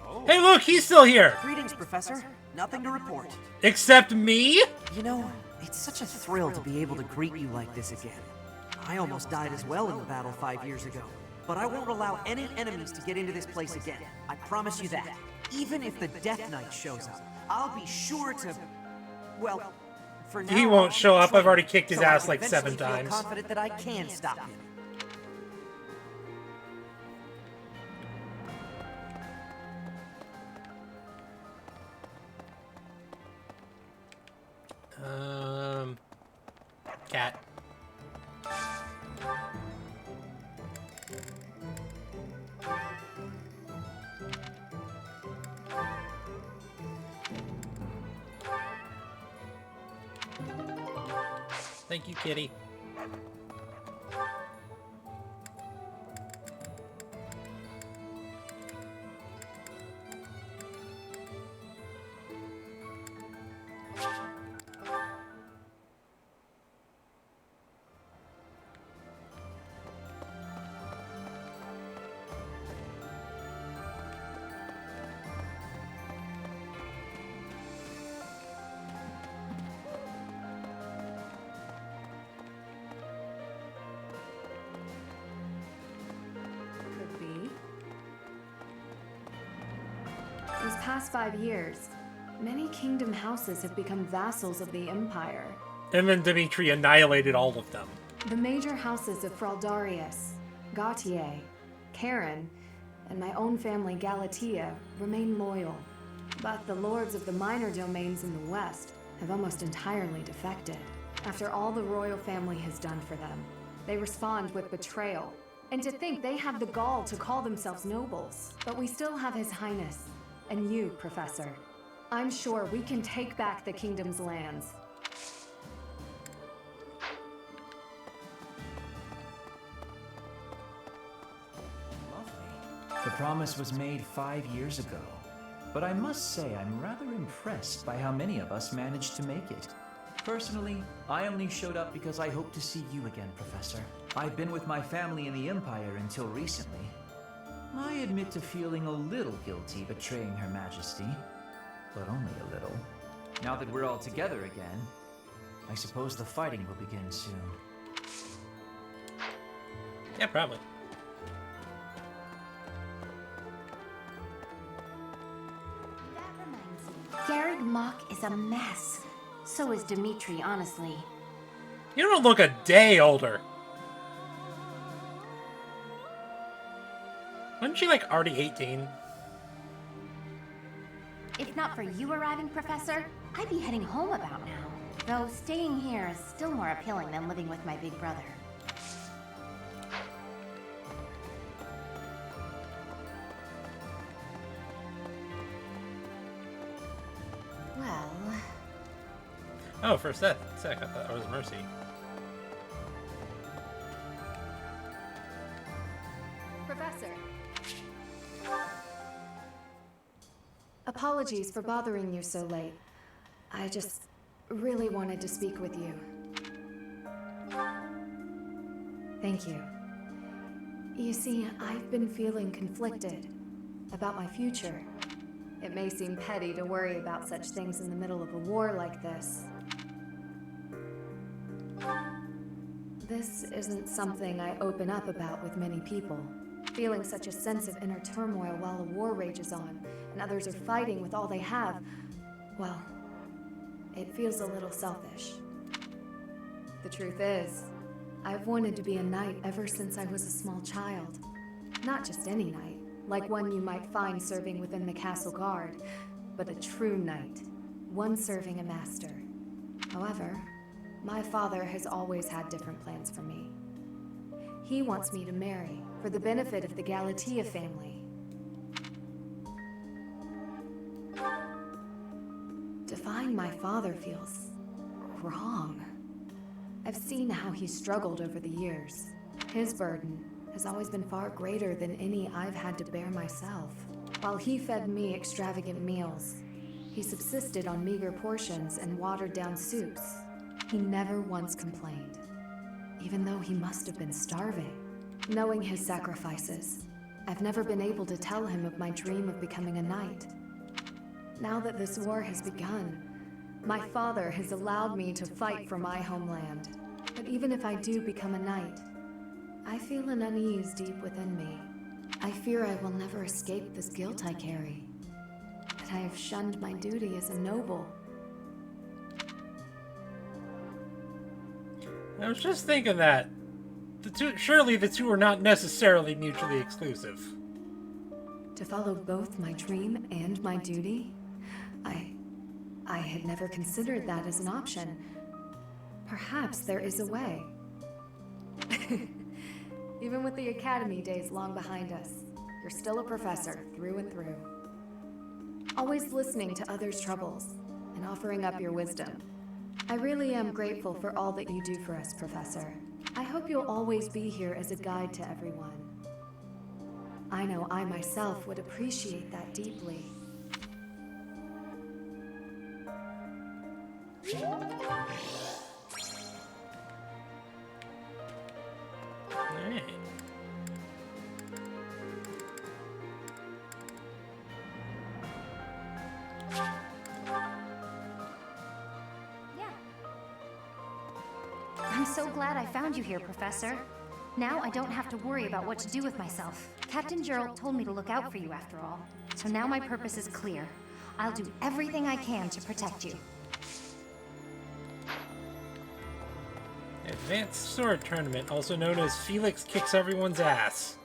S18: Oh.
S1: Hey look, he's still here!
S18: Greetings, Professor. Nothing to report.
S1: Except me?
S18: You know, it's such a thrill to be able to greet you like this again. I almost died as well in the battle 5 years ago. But I won't allow any enemies to get into this place again. I promise you that. Even if the Death Knight shows up, I'll be sure to... Well, for now...
S1: He won't show up. I've already kicked his
S18: so I
S1: ass
S18: can
S1: like 7
S18: eventually feel
S1: times.
S18: confident that I can stop him.
S1: Cat. Thank you, kitty.
S6: Could be. These past 5 years, many kingdom houses have become vassals of the Empire.
S1: And then Dimitri annihilated all of them.
S6: The major houses of Fraldarius, Gautier, Karen, and my own family Galatea remain loyal. But the lords of the minor domains in the west have almost entirely defected. After all the royal family has done for them, they respond with betrayal. And to think they have the gall to call themselves nobles. But we still have His Highness, and you, Professor. I'm sure we can take back the kingdom's lands.
S19: The promise was made 5 years ago, but I must say I'm rather impressed by how many of us managed to make it. Personally, I only showed up because I hope to see you again, Professor. I've been with my family in the Empire until recently. I admit to feeling a little guilty betraying Her Majesty, but only a little. Now that we're all together again, I suppose the fighting will begin soon.
S1: Yeah, probably.
S12: Garrett Mock is a mess. So is Dimitri, honestly.
S1: You don't look a day older. Wasn't she like already 18?
S12: If not for you arriving, Professor, I'd be heading home about now. Though staying here is still more appealing than living with my big brother. Well...
S1: Oh, for a sec, I thought it was Mercy.
S6: Professor. Apologies for bothering you so late. I just really wanted to speak with you. Thank you. You see, I've been feeling conflicted about my future. It may seem petty to worry about such things in the middle of a war like this. This isn't something I open up about with many people. Feeling such a sense of inner turmoil while a war rages on, and others are fighting with all they have, well, it feels a little selfish. The truth is, I've wanted to be a knight ever since I was a small child. Not just any knight, like one you might find serving within the castle guard, but a true knight, one serving a master. However, my father has always had different plans for me. He wants me to marry for the benefit of the Galatea family. To find my father feels wrong. I've seen how he struggled over the years. His burden has always been far greater than any I've had to bear myself. While he fed me extravagant meals, he subsisted on meager portions and watered-down soups. He never once complained, even though he must have been starving. Knowing his sacrifices, I've never been able to tell him of my dream of becoming a knight. Now that this war has begun, my father has allowed me to fight for my homeland. But even if I do become a knight, I feel an unease deep within me. I fear I will never escape this guilt I carry, that I have shunned my duty as a noble.
S1: I was just thinking that. Surely the two are not necessarily mutually exclusive.
S6: To follow both my dream and my duty? I had never considered that as an option. Perhaps there is a way. Even with the academy days long behind us, you're still a professor through and through. Always listening to others' troubles and offering up your wisdom. I really am grateful for all that you do for us, Professor. I hope you'll always be here as a guide to everyone. I know I myself would appreciate that deeply.
S1: Alright.
S2: I'm so glad I found you here, Professor. Now I don't have to worry about what to do with myself. Captain Gerald told me to look out for you after all. So now my purpose is clear. I'll do everything I can to protect you.
S1: Advanced Sword Tournament, also known as Felix Kicks Everyone's Ass.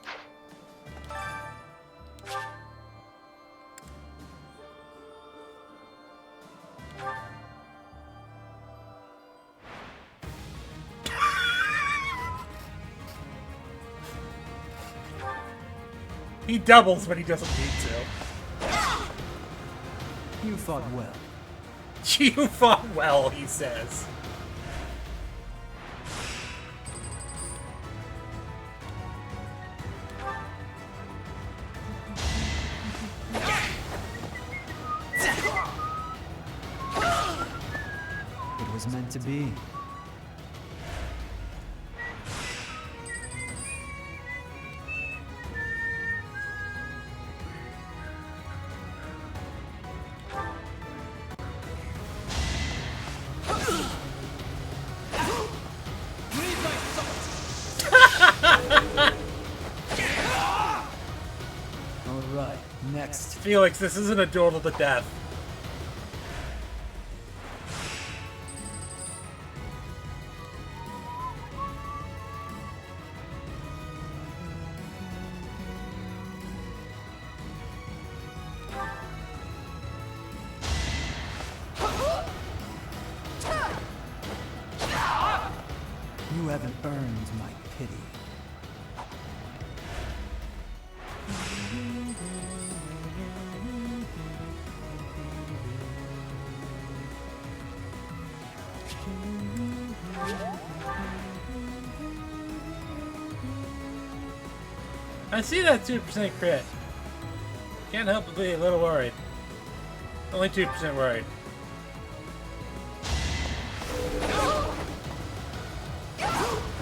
S1: He doubles, but he doesn't need to.
S3: You fought well.
S1: You fought well, he says.
S3: It was meant to be. Alright, next.
S1: Felix, this isn't a duel to the death.
S3: You haven't earned my pity.
S1: I see that 2% crit. Can't help but be a little worried. Only 2% worried.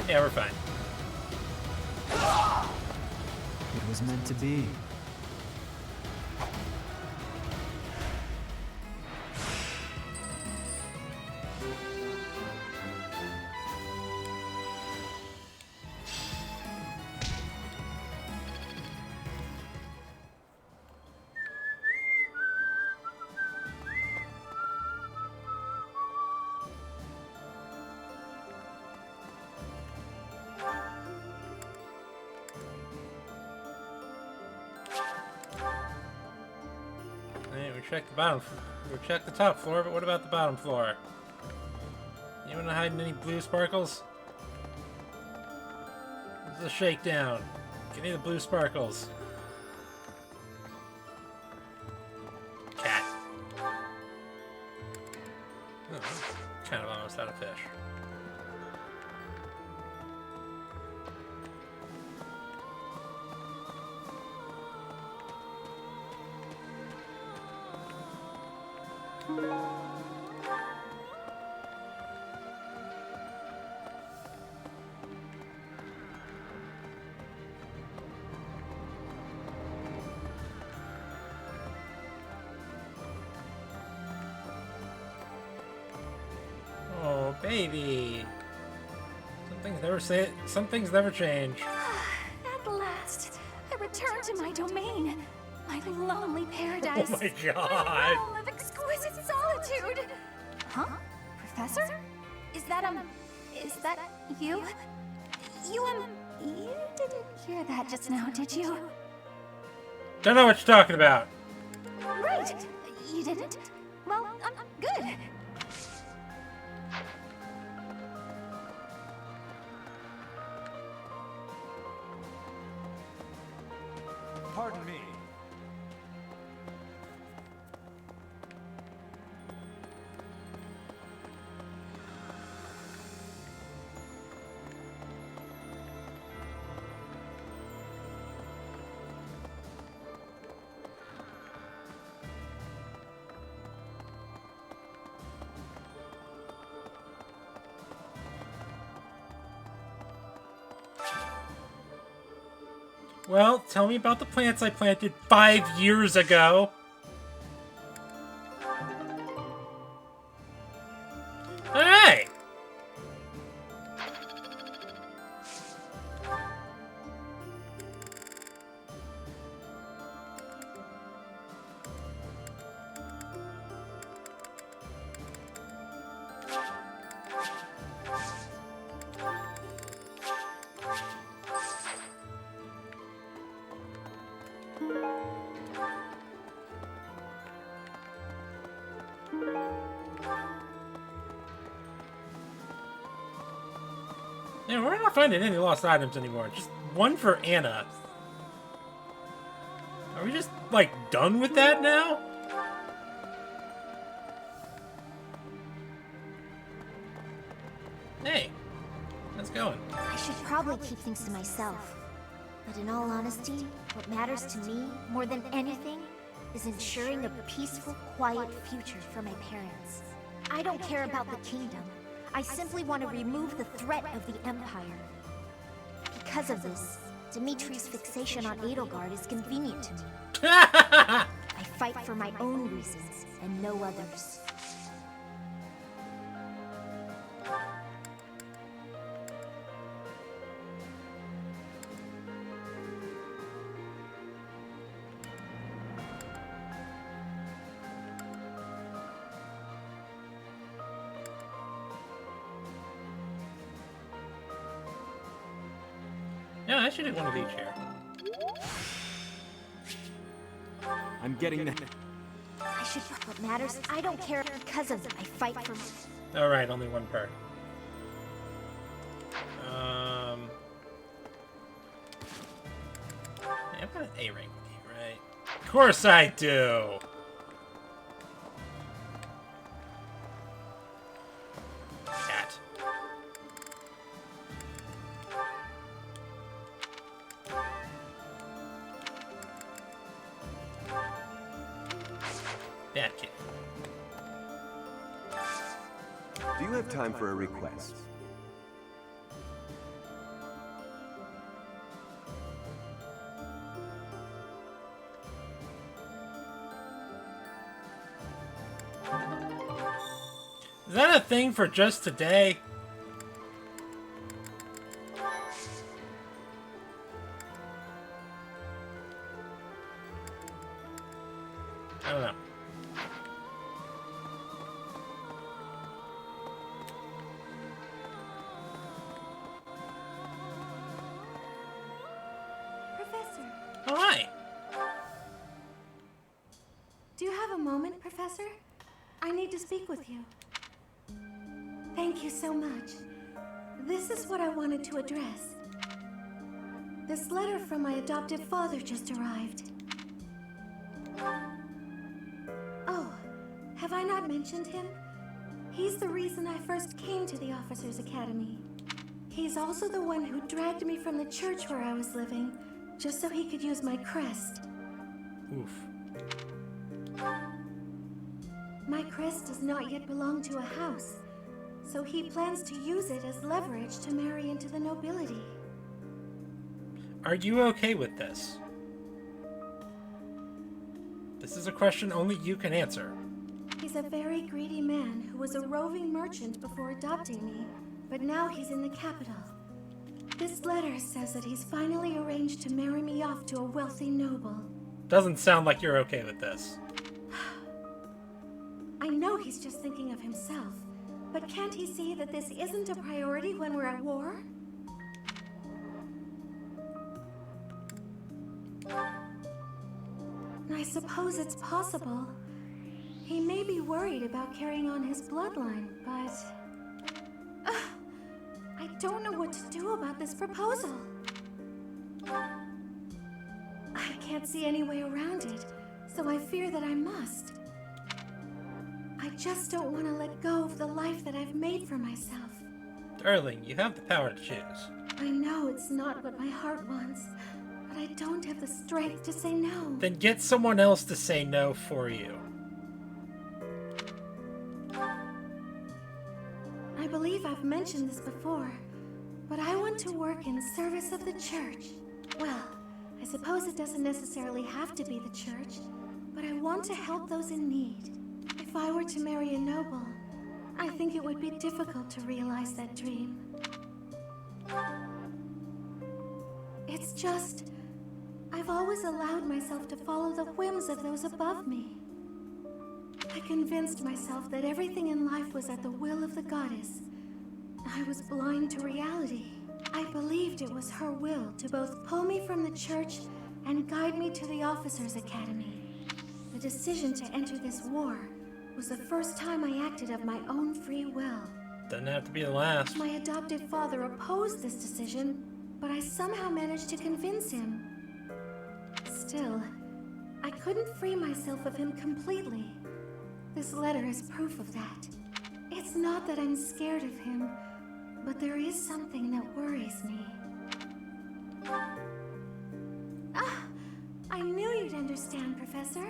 S1: Yeah, we're fine.
S3: It was meant to be.
S1: Hey, we checked the bottom. We checked the top floor, but what about the bottom floor? Anyone hiding any blue sparkles? This is a shakedown. Give me the blue sparkles. Cat. Oh, kind of almost out of fish. Oh, baby. Some things never change.
S5: At last, I return to my domain. My lonely paradise.
S1: Oh my god.
S5: My realm of exquisite solitude. Huh? Professor? Is that you? You didn't hear that just now, did you?
S1: Don't know what you're talking about.
S5: Right. You didn't? Well, good.
S20: Pardon me.
S1: Well, tell me about the plants I planted 5 years ago. Hey! Yeah, we're not finding any lost items anymore. Just one for Anna. Are we just, like, done with that now? Hey, how's it going?
S5: I should probably keep things to myself. But in all honesty, what matters to me, more than anything, is ensuring a peaceful, quiet future for my parents. I don't care about the kingdom. I simply want to remove the threat of the Empire. Because of this, Dimitri's fixation on Edelgard is convenient to me. I fight for my own reasons, and no others.
S1: Yeah, I should have one of each here.
S7: I'm getting that.
S5: I should. What matters? I don't care because of it. I fight for.
S1: All right, only one per. Yeah, I've got an A rank with you, right? Of course I do. Cat. That kid.
S14: Do you have time for a request?
S1: Is that a thing for just today? I don't know.
S4: Professor.
S1: Oh, hi.
S4: Do you have a moment, Professor? I need to speak with you. Thank you so much. This is what I wanted to address. This letter from my adoptive father just arrived. Oh, have I not mentioned him? He's the reason I first came to the Officers' Academy. He's also the one who dragged me from the church where I was living, just so he could use my crest.
S1: Oof.
S4: My crest does not yet belong to a house, so he plans to use it as leverage to marry into the nobility.
S1: Are you okay with this? This is a question only you can answer.
S4: He's a very greedy man who was a roving merchant before adopting me, but now he's in the capital. This letter says that he's finally arranged to marry me off to a wealthy noble.
S1: Doesn't sound like you're okay with this.
S4: I know he's just thinking of himself, but can't he see that this isn't a priority when we're at war? I suppose it's possible. He may be worried about carrying on his bloodline, but... I don't know what to do about this proposal. I can't see any way around it, so I fear that I must. I just don't want to let go of the life that I've made for myself.
S1: Darling, you have the power to choose.
S4: I know it's not what my heart wants, but I don't have the strength to say no.
S1: Then get someone else to say no for you.
S4: I believe I've mentioned this before, but I want to work in service of the church. Well, I suppose it doesn't necessarily have to be the church, but I want to help those in need. If I were to marry a noble, I think it would be difficult to realize that dream. It's just, I've always allowed myself to follow the whims of those above me. I convinced myself that everything in life was at the will of the goddess. I was blind to reality. I believed it was her will to both pull me from the church and guide me to the officers' academy. The decision to enter this war was the first time I acted of my own free will.
S1: Doesn't have to be the last.
S4: My adoptive father opposed this decision, but I somehow managed to convince him. Still, I couldn't free myself of him completely. This letter is proof of that. It's not that I'm scared of him, but there is something that worries me. Ah, I knew you'd understand, Professor.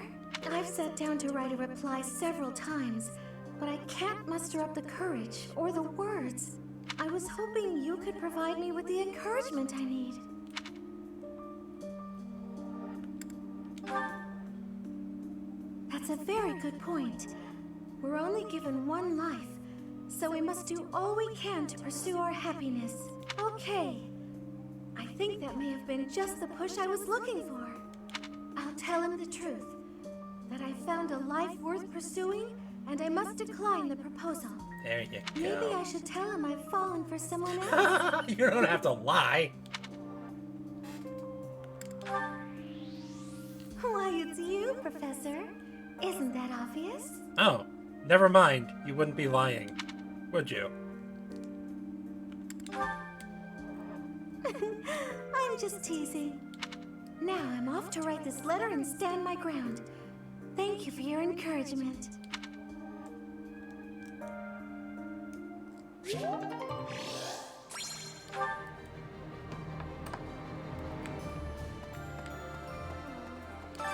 S4: I've sat down to write a reply several times, but I can't muster up the courage or the words. I was hoping you could provide me with the encouragement I need. That's a very good point. We're only given one life, so we must do all we can to pursue our happiness. Okay. I think that may have been just the push I was looking for. I'll tell him the truth. That I found a life worth pursuing, and I must decline the proposal.
S1: There you go.
S4: Maybe I should tell him I've fallen for someone else.
S1: You don't have to lie.
S4: Why, it's you, Professor. Isn't that obvious?
S1: Oh, never mind. You wouldn't be lying, would you?
S4: I'm just teasing. Now I'm off to write this letter and stand my ground. Thank you for your encouragement.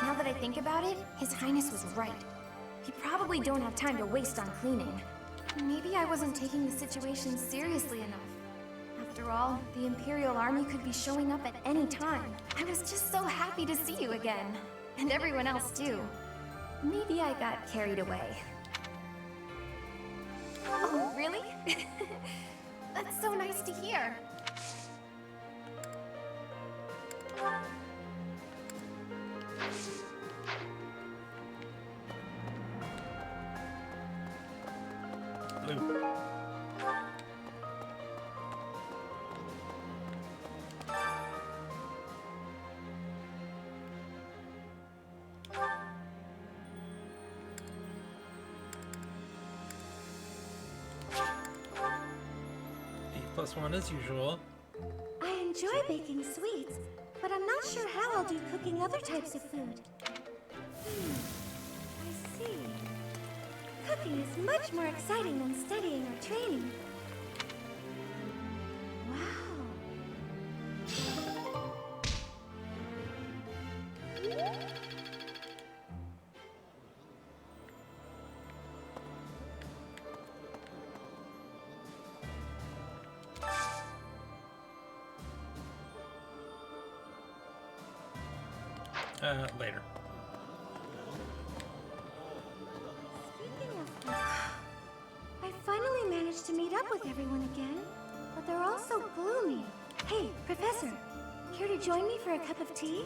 S5: Now that I think about it, His Highness was right. We probably don't have time to waste on cleaning. Maybe I wasn't taking the situation seriously enough. After all, the Imperial Army could be showing up at any time. I was just so happy to see you again. And everyone else too. Maybe I got carried away. Oh, really? That's so nice to hear.
S1: Blue. D+1 as usual.
S4: I enjoy baking sweets, but I'm not sure how I'll do cooking other types of food. I see. Cooking is much more exciting than studying or training. Wow.
S1: Later.
S4: Speaking of food, I finally managed to meet up with everyone again, but they're all so gloomy. Hey, Professor, care to join me for a cup of tea?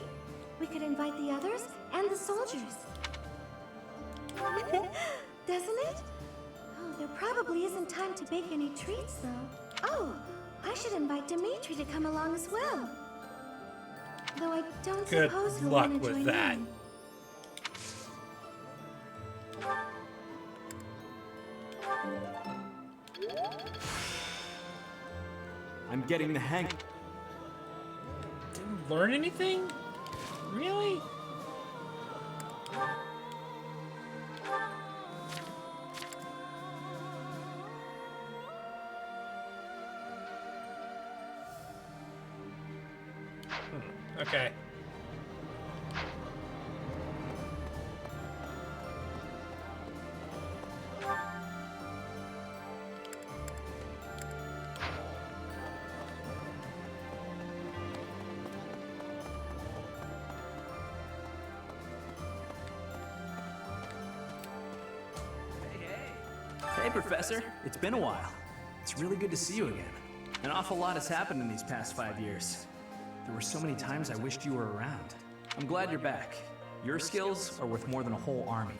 S4: We could invite the others and the soldiers. Doesn't it? Oh, there probably isn't time to bake any treats, though. Oh, I should invite Dimitri to come along as well. Though I don't
S1: Good
S4: suppose he'll
S1: luck
S4: want to
S1: with
S4: join
S1: that.
S4: in.
S7: I'm getting the hang.
S1: Didn't learn anything? Really? Okay.
S7: Hey, Professor. It's been a while. It's really good to see you again. An awful lot has happened in these past 5 years. There were so many times I wished you were around. I'm glad you're back. Your skills are worth more than a whole army.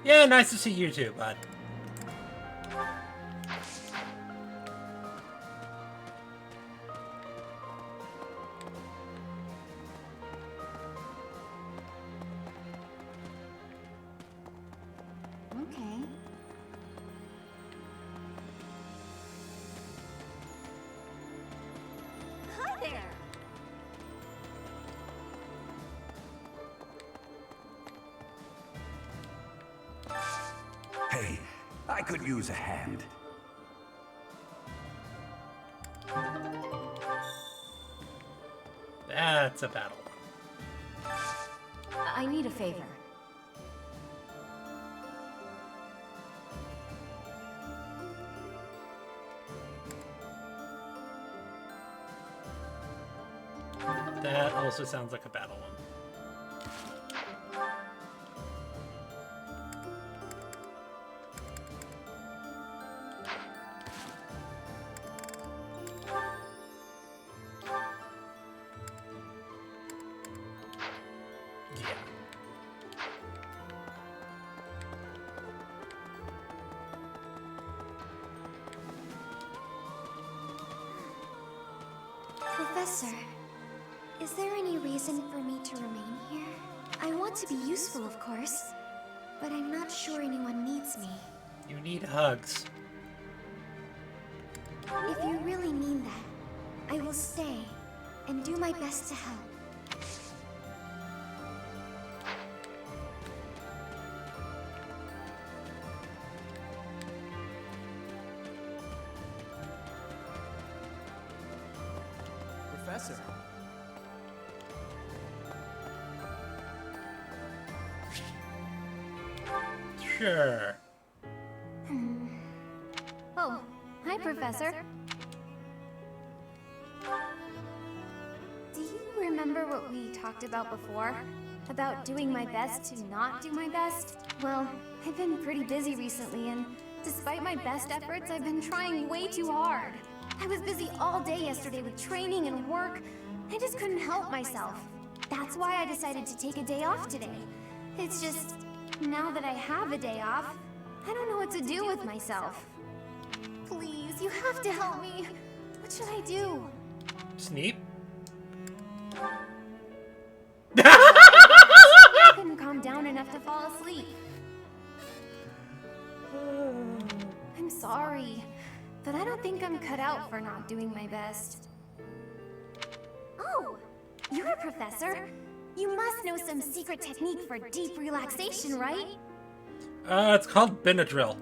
S1: Yeah, nice to see you too, bud.
S2: Okay.
S5: Hi there!
S21: Hey, I could use a hand.
S1: That's a battle.
S2: I need a favor.
S1: That also sounds like a battle one.
S4: Professor, is there any reason for me to remain here? I want to be useful, of course, but I'm not sure anyone needs me.
S1: You need hugs.
S4: If you really mean that, I will stay and do my best to help.
S7: Professor.
S1: Sure.
S5: Oh, hi, Professor. Do you remember what we talked about before? About doing my best to not do my best? Well, I've been pretty busy recently, and despite my best efforts, I've been trying way too hard. I was busy all day yesterday with training and work. I just couldn't help myself. That's why I decided to take a day off today. It's just, now that I have a day off, I don't know what to do with myself. Please, you have to help me. What should I do?
S1: Sneep?
S5: I couldn't calm down enough to fall asleep. I'm sorry, but I don't think I'm cut out for not doing my best. Oh, you're a professor. You must know some secret technique for deep relaxation, right?
S1: It's called Benadryl.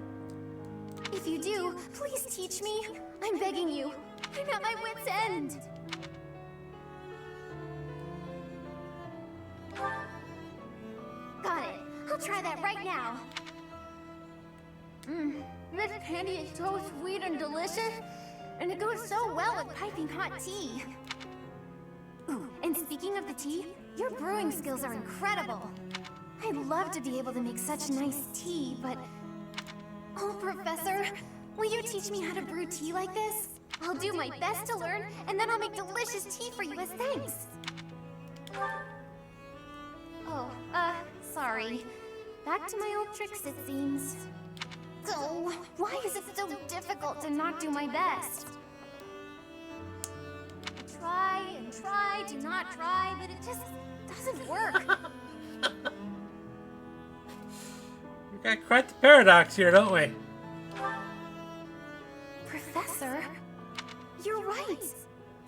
S5: If you do, please teach me. I'm begging you. I'm at my wit's end. Got it. I'll try that right now. This candy is so sweet and delicious, and it goes so well with piping hot tea. Ooh, and speaking of the tea, your brewing skills are incredible. I'd love to be able to make such nice tea, but... Oh, Professor, will you teach me how to brew tea like this? I'll do my best to learn, and then I'll make delicious tea for you as thanks. Oh, sorry. Back to my old tricks, it seems. So, why is it so difficult to not do my best? I try and try to not try, but it just doesn't work.
S1: We got quite the paradox here, don't we?
S5: Professor, you're right.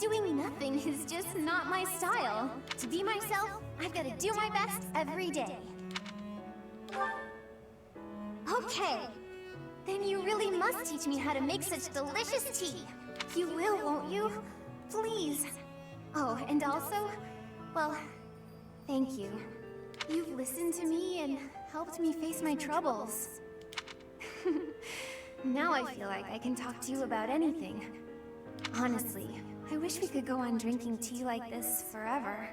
S5: Doing nothing is just not my style. To be myself, I've got to do my best every day. Okay. Then you really must teach me how to make such delicious tea. You will, won't you? Please. Oh, and also, well, thank you. You've listened to me and helped me face my troubles. Now I feel like I can talk to you about anything. Honestly, I wish we could go on drinking tea like this forever.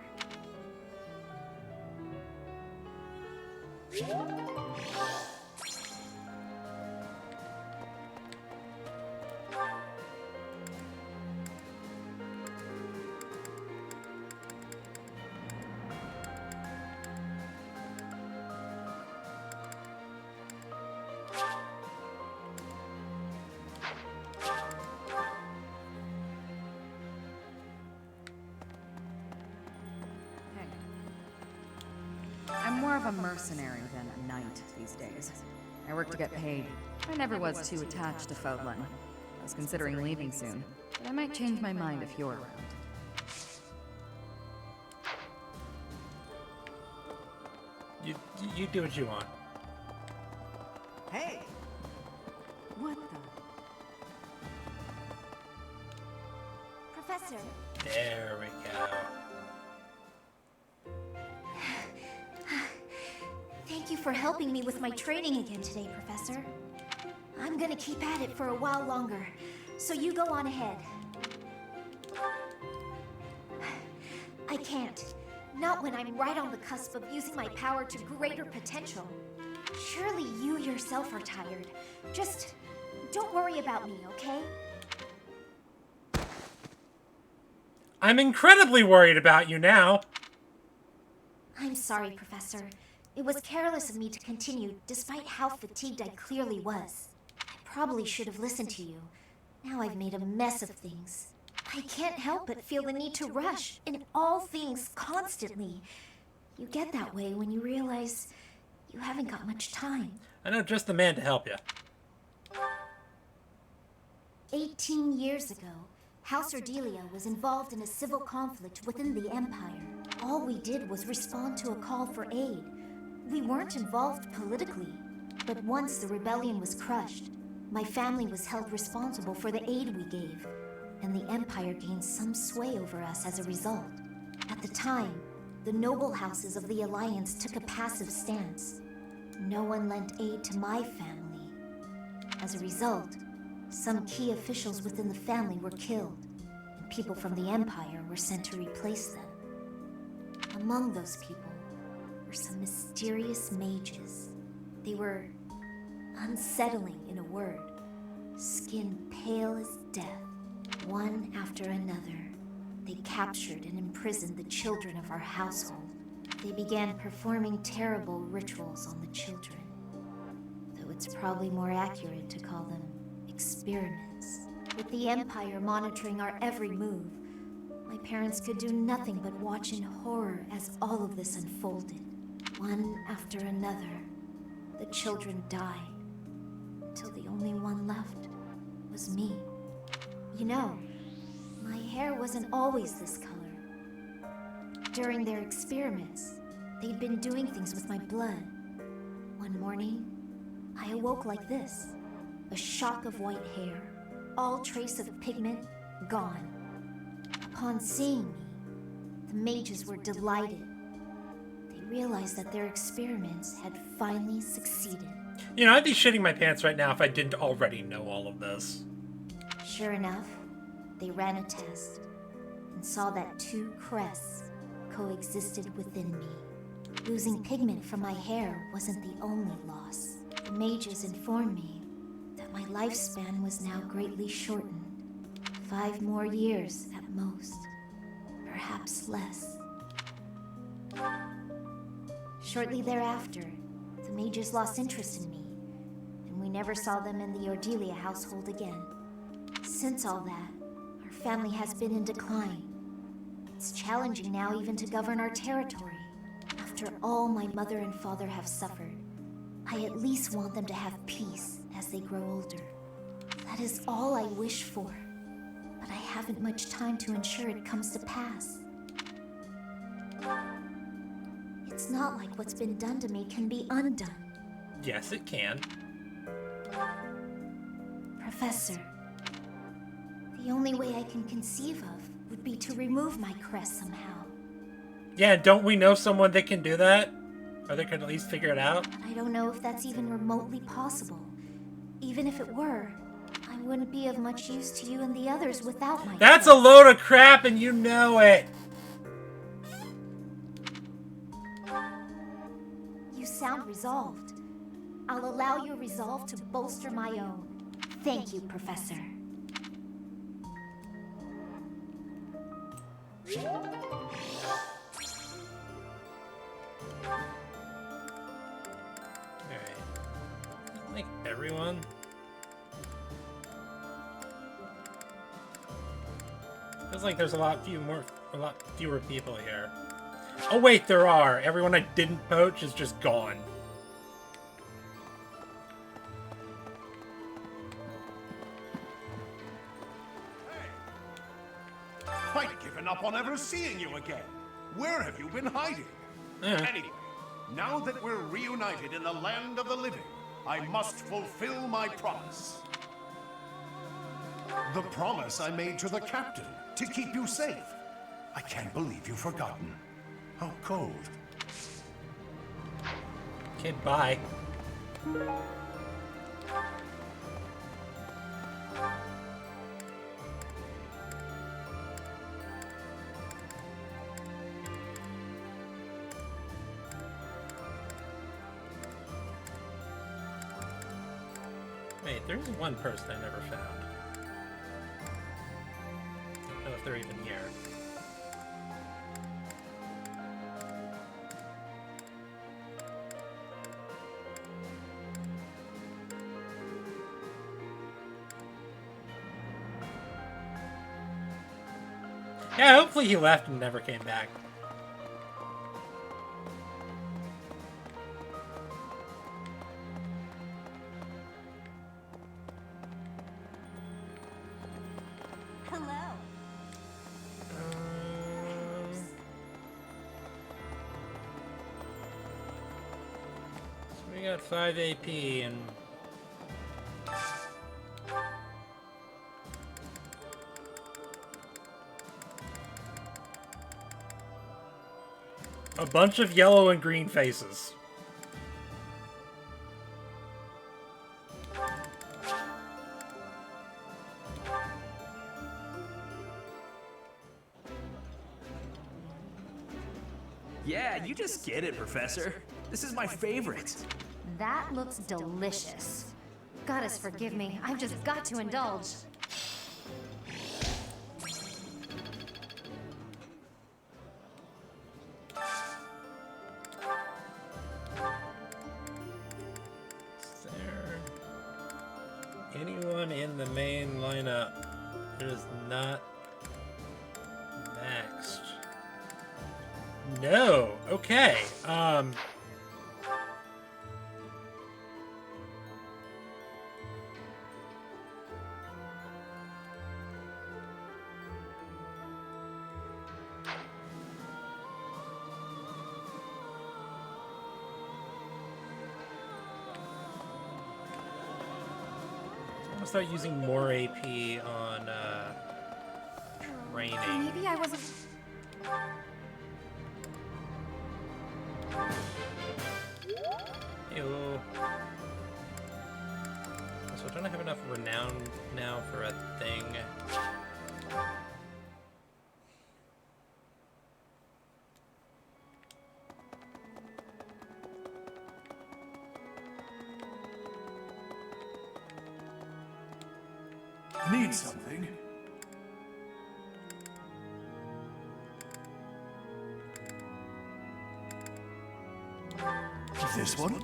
S2: more of a mercenary than a knight these days. I work to get paid. I never was too attached to Fodlan. I was considering leaving soon, but I might change my mind if you're around.
S1: You do what you want.
S18: Hey!
S2: What the?
S5: Professor,
S1: There we go.
S5: thank you for helping me with my training again today, Professor. I'm gonna keep at it for a while longer, so you go on ahead. I can't. Not when I'm right on the cusp of using my power to greater potential. Surely you yourself are tired. Just don't worry about me, okay?
S1: I'm incredibly worried about you now.
S5: I'm sorry, Professor. It was careless of me to continue, despite how fatigued I clearly was. I probably should have listened to you. Now I've made a mess of things. I can't help but feel the need to rush in all things constantly. You get that way when you realize you haven't got much time.
S1: I know just the man to help you.
S5: 18 years ago, House Ordelia was involved in a civil conflict within the Empire. All we did was respond to a call for aid. We weren't involved politically, but once the rebellion was crushed, my family was held responsible for the aid we gave, and the Empire gained some sway over us as a result. At the time, the noble houses of the Alliance took a passive stance. No one lent aid to my family. As a result, some key officials within the family were killed, and people from the Empire were sent to replace them. Among those people were some mysterious mages. They were unsettling, in a word. Skin pale as death. One after another, they captured and imprisoned the children of our household. They began performing terrible rituals on the children, though it's probably more accurate to call them experiments. With the Empire monitoring our every move, my parents could do nothing but watch in horror as all of this unfolded. One after another, the children died, until the only one left was me. You know, my hair wasn't always this color. During their experiments, they'd been doing things with my blood. One morning, I awoke like this. A shock of white hair, all trace of pigment gone. Upon seeing me, the mages were delighted. They realized that their experiments had finally succeeded.
S1: You know, I'd be shitting my pants right now if I didn't already know all of this.
S5: Sure enough, they ran a test and saw that two crests coexisted within me. Losing pigment from my hair wasn't the only loss. The mages informed me that my lifespan was now greatly shortened. 5 more years at most, perhaps less. Shortly thereafter, the mages lost interest in me, and we never saw them in the Ordelia household again. Since all that, our family has been in decline. It's challenging now even to govern our territory. After all my mother and father have suffered, I at least want them to have peace as they grow older. That is all I wish for, but I haven't much time to ensure it comes to pass. It's not like what's been done to me can be undone.
S1: Yes, it can.
S5: Professor, the only way I can conceive of would be to remove my crest somehow.
S1: Yeah, don't we know someone that can do that? Or that could at least figure it out?
S5: I don't know if that's even remotely possible. Even if it were, I wouldn't be of much use to you and the others without my
S1: That's
S5: crest.
S1: a load of crap and you know it!
S5: You sound resolved. I'll allow your resolve to bolster my own. Thank you, Professor.
S1: Alright. Like everyone? Feels like there's a lot fewer people here. Oh wait, there are. Everyone I didn't poach is just gone.
S9: I'd given up on ever seeing you again. Where have you been hiding? Anyway, now that we're reunited in the land of the living, I must fulfill my promise. The promise I made to the captain, to keep you safe. I can't believe you've forgotten. How cold.
S1: Okay, bye. Wait, there's one person I never found. I don't know if they're even here. Yeah, hopefully he left and never came back.
S5: Hello.
S1: So we got 5 AP and... a bunch of yellow and green faces.
S7: Yeah, you just get it, Professor. This is my favorite.
S5: That looks delicious. Goddess forgive me, I've just got to indulge.
S1: Is there anyone in the main lineup that is not maxed? No. Okay. I'm gonna start using more AP on training.
S5: Maybe I wasn't...
S1: Ew. So don't I have enough renown now for a thing?
S9: Need something? This one?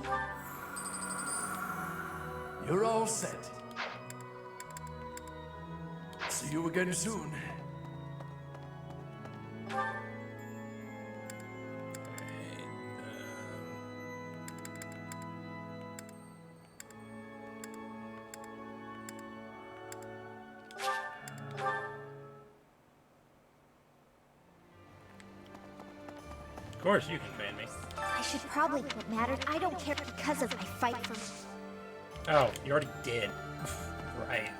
S9: You're all set. See you again soon.
S1: Of course you can train me.
S5: I should probably quit matters. I don't care because of my fight for...
S1: Oh, you already did. Right.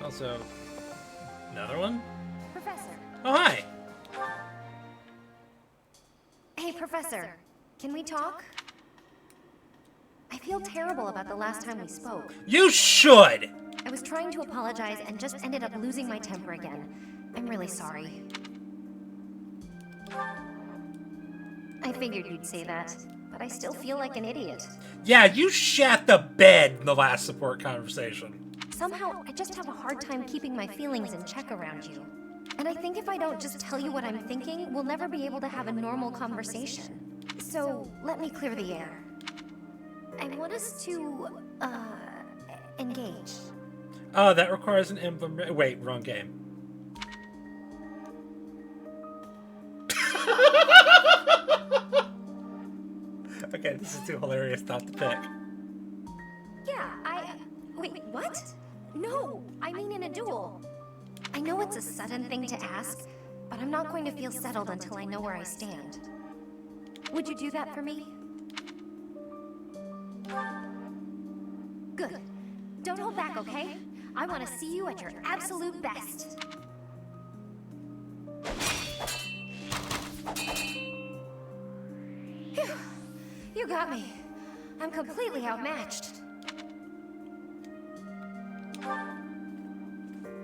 S1: Also, another one?
S5: Professor.
S1: Oh, hi!
S5: Hey, Professor. Can we talk? I feel terrible about the last time we spoke.
S1: You should!
S5: I was trying to apologize and just ended up losing my temper again. I'm really sorry. I figured you'd say that, but I still feel like an idiot.
S1: Yeah, you shat the bed in the last support conversation.
S5: Somehow, I just have a hard time keeping my feelings in check around you. And I think if I don't just tell you what I'm thinking, we'll never be able to have a normal conversation. So, let me clear the air. I want us to, engage.
S1: Oh, that requires an emblem. Wait, wrong game. Okay, this is too hilarious not to pick.
S5: Yeah, Wait, what? No, I mean in a duel. I know it's a sudden thing to ask, but I'm not going to feel settled until I know where I stand. Would you do that for me? Good. Don't hold back, okay? I want to see you at your absolute best. Phew. You got me. I'm completely outmatched.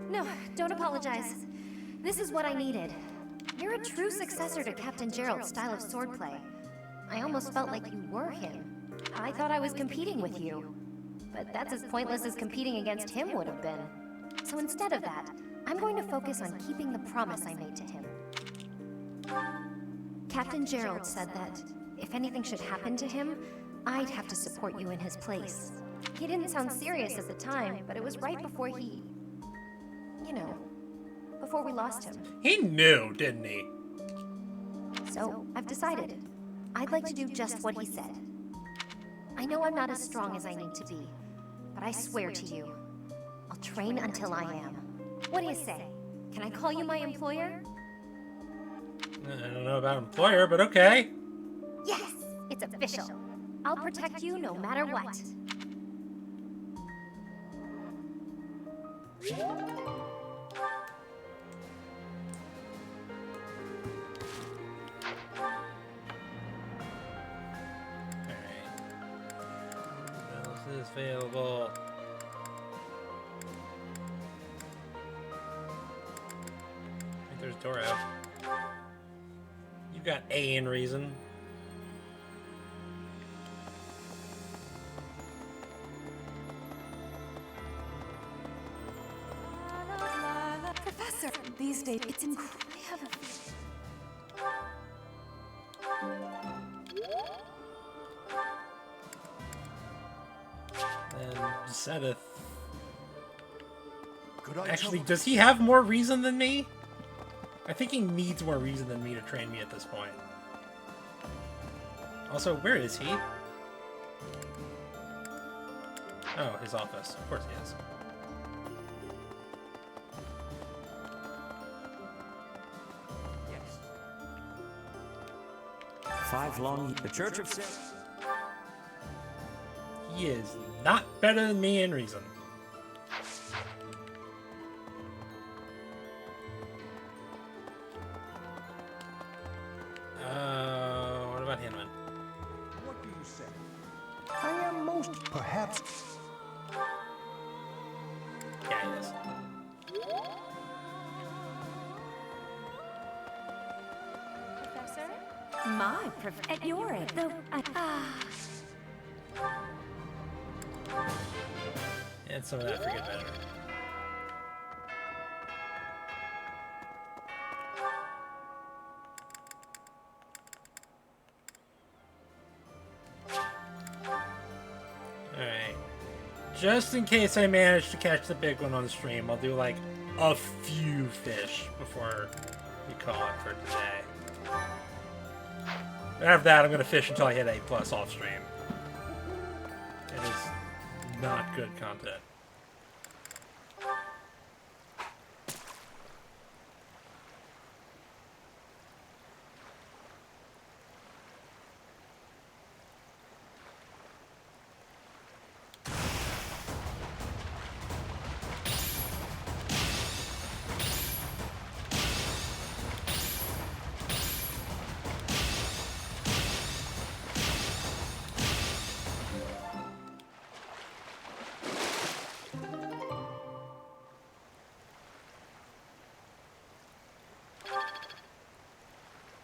S5: No, don't apologize. This is what I needed. You're a true successor to Captain Gerald's style of swordplay. I almost felt like you were him. I thought I was competing with you. But that's as pointless as competing against him would have been. So instead of that, I'm going to focus on keeping the promise I made to him. Captain Gerald said that if anything should happen to him, I'd have to support you in his place. He didn't sound serious at the time, but it was right before he... you know, before we lost him.
S1: He knew, didn't he?
S5: So, I've decided. I'd like to do just what he said. I know I'm not as strong as I need to be, but I swear to you, I'll train until I am. What do you say? Can I call you my employer?
S1: I don't know about employer, but okay.
S5: Yes, it's official. I'll protect you no matter what.
S1: What else is available? I think there's Doro. You got A in reason.
S2: Professor, these days it's incredible.
S1: And Zedith. Actually, does he have more reason than me? I think he needs more reason than me to train me at this point. Also, where is he? Oh, his office. Of course he is.
S19: The Church of Sin.
S1: He is not better than me in reason. What about Hinman?
S8: What do you say? I am most perhaps.
S1: Yeah, he is.
S12: Professor? At your age, though,
S1: And some of that for good measure. Alright. Just in case I manage to catch the big one on the stream, I'll do like a few fish before we call it for today. After that, I'm going to fish until I hit A+ off stream. It is not good content.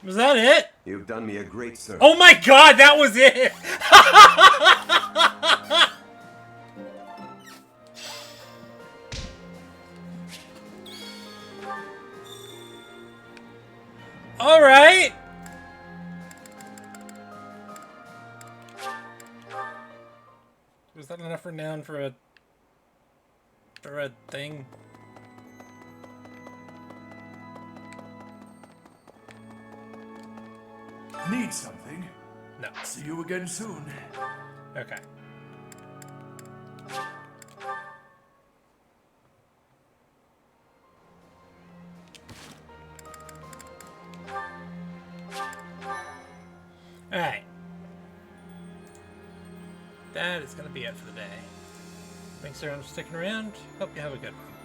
S1: Was that it?
S14: You've done me a great service.
S1: Oh my god, that was it! Alright! Was that enough renown for a thing?
S13: Need something?
S1: No.
S17: See you again soon.
S1: Okay. Alright. That is going to be it for the day. Thanks everyone for sticking around. Hope you have a good one.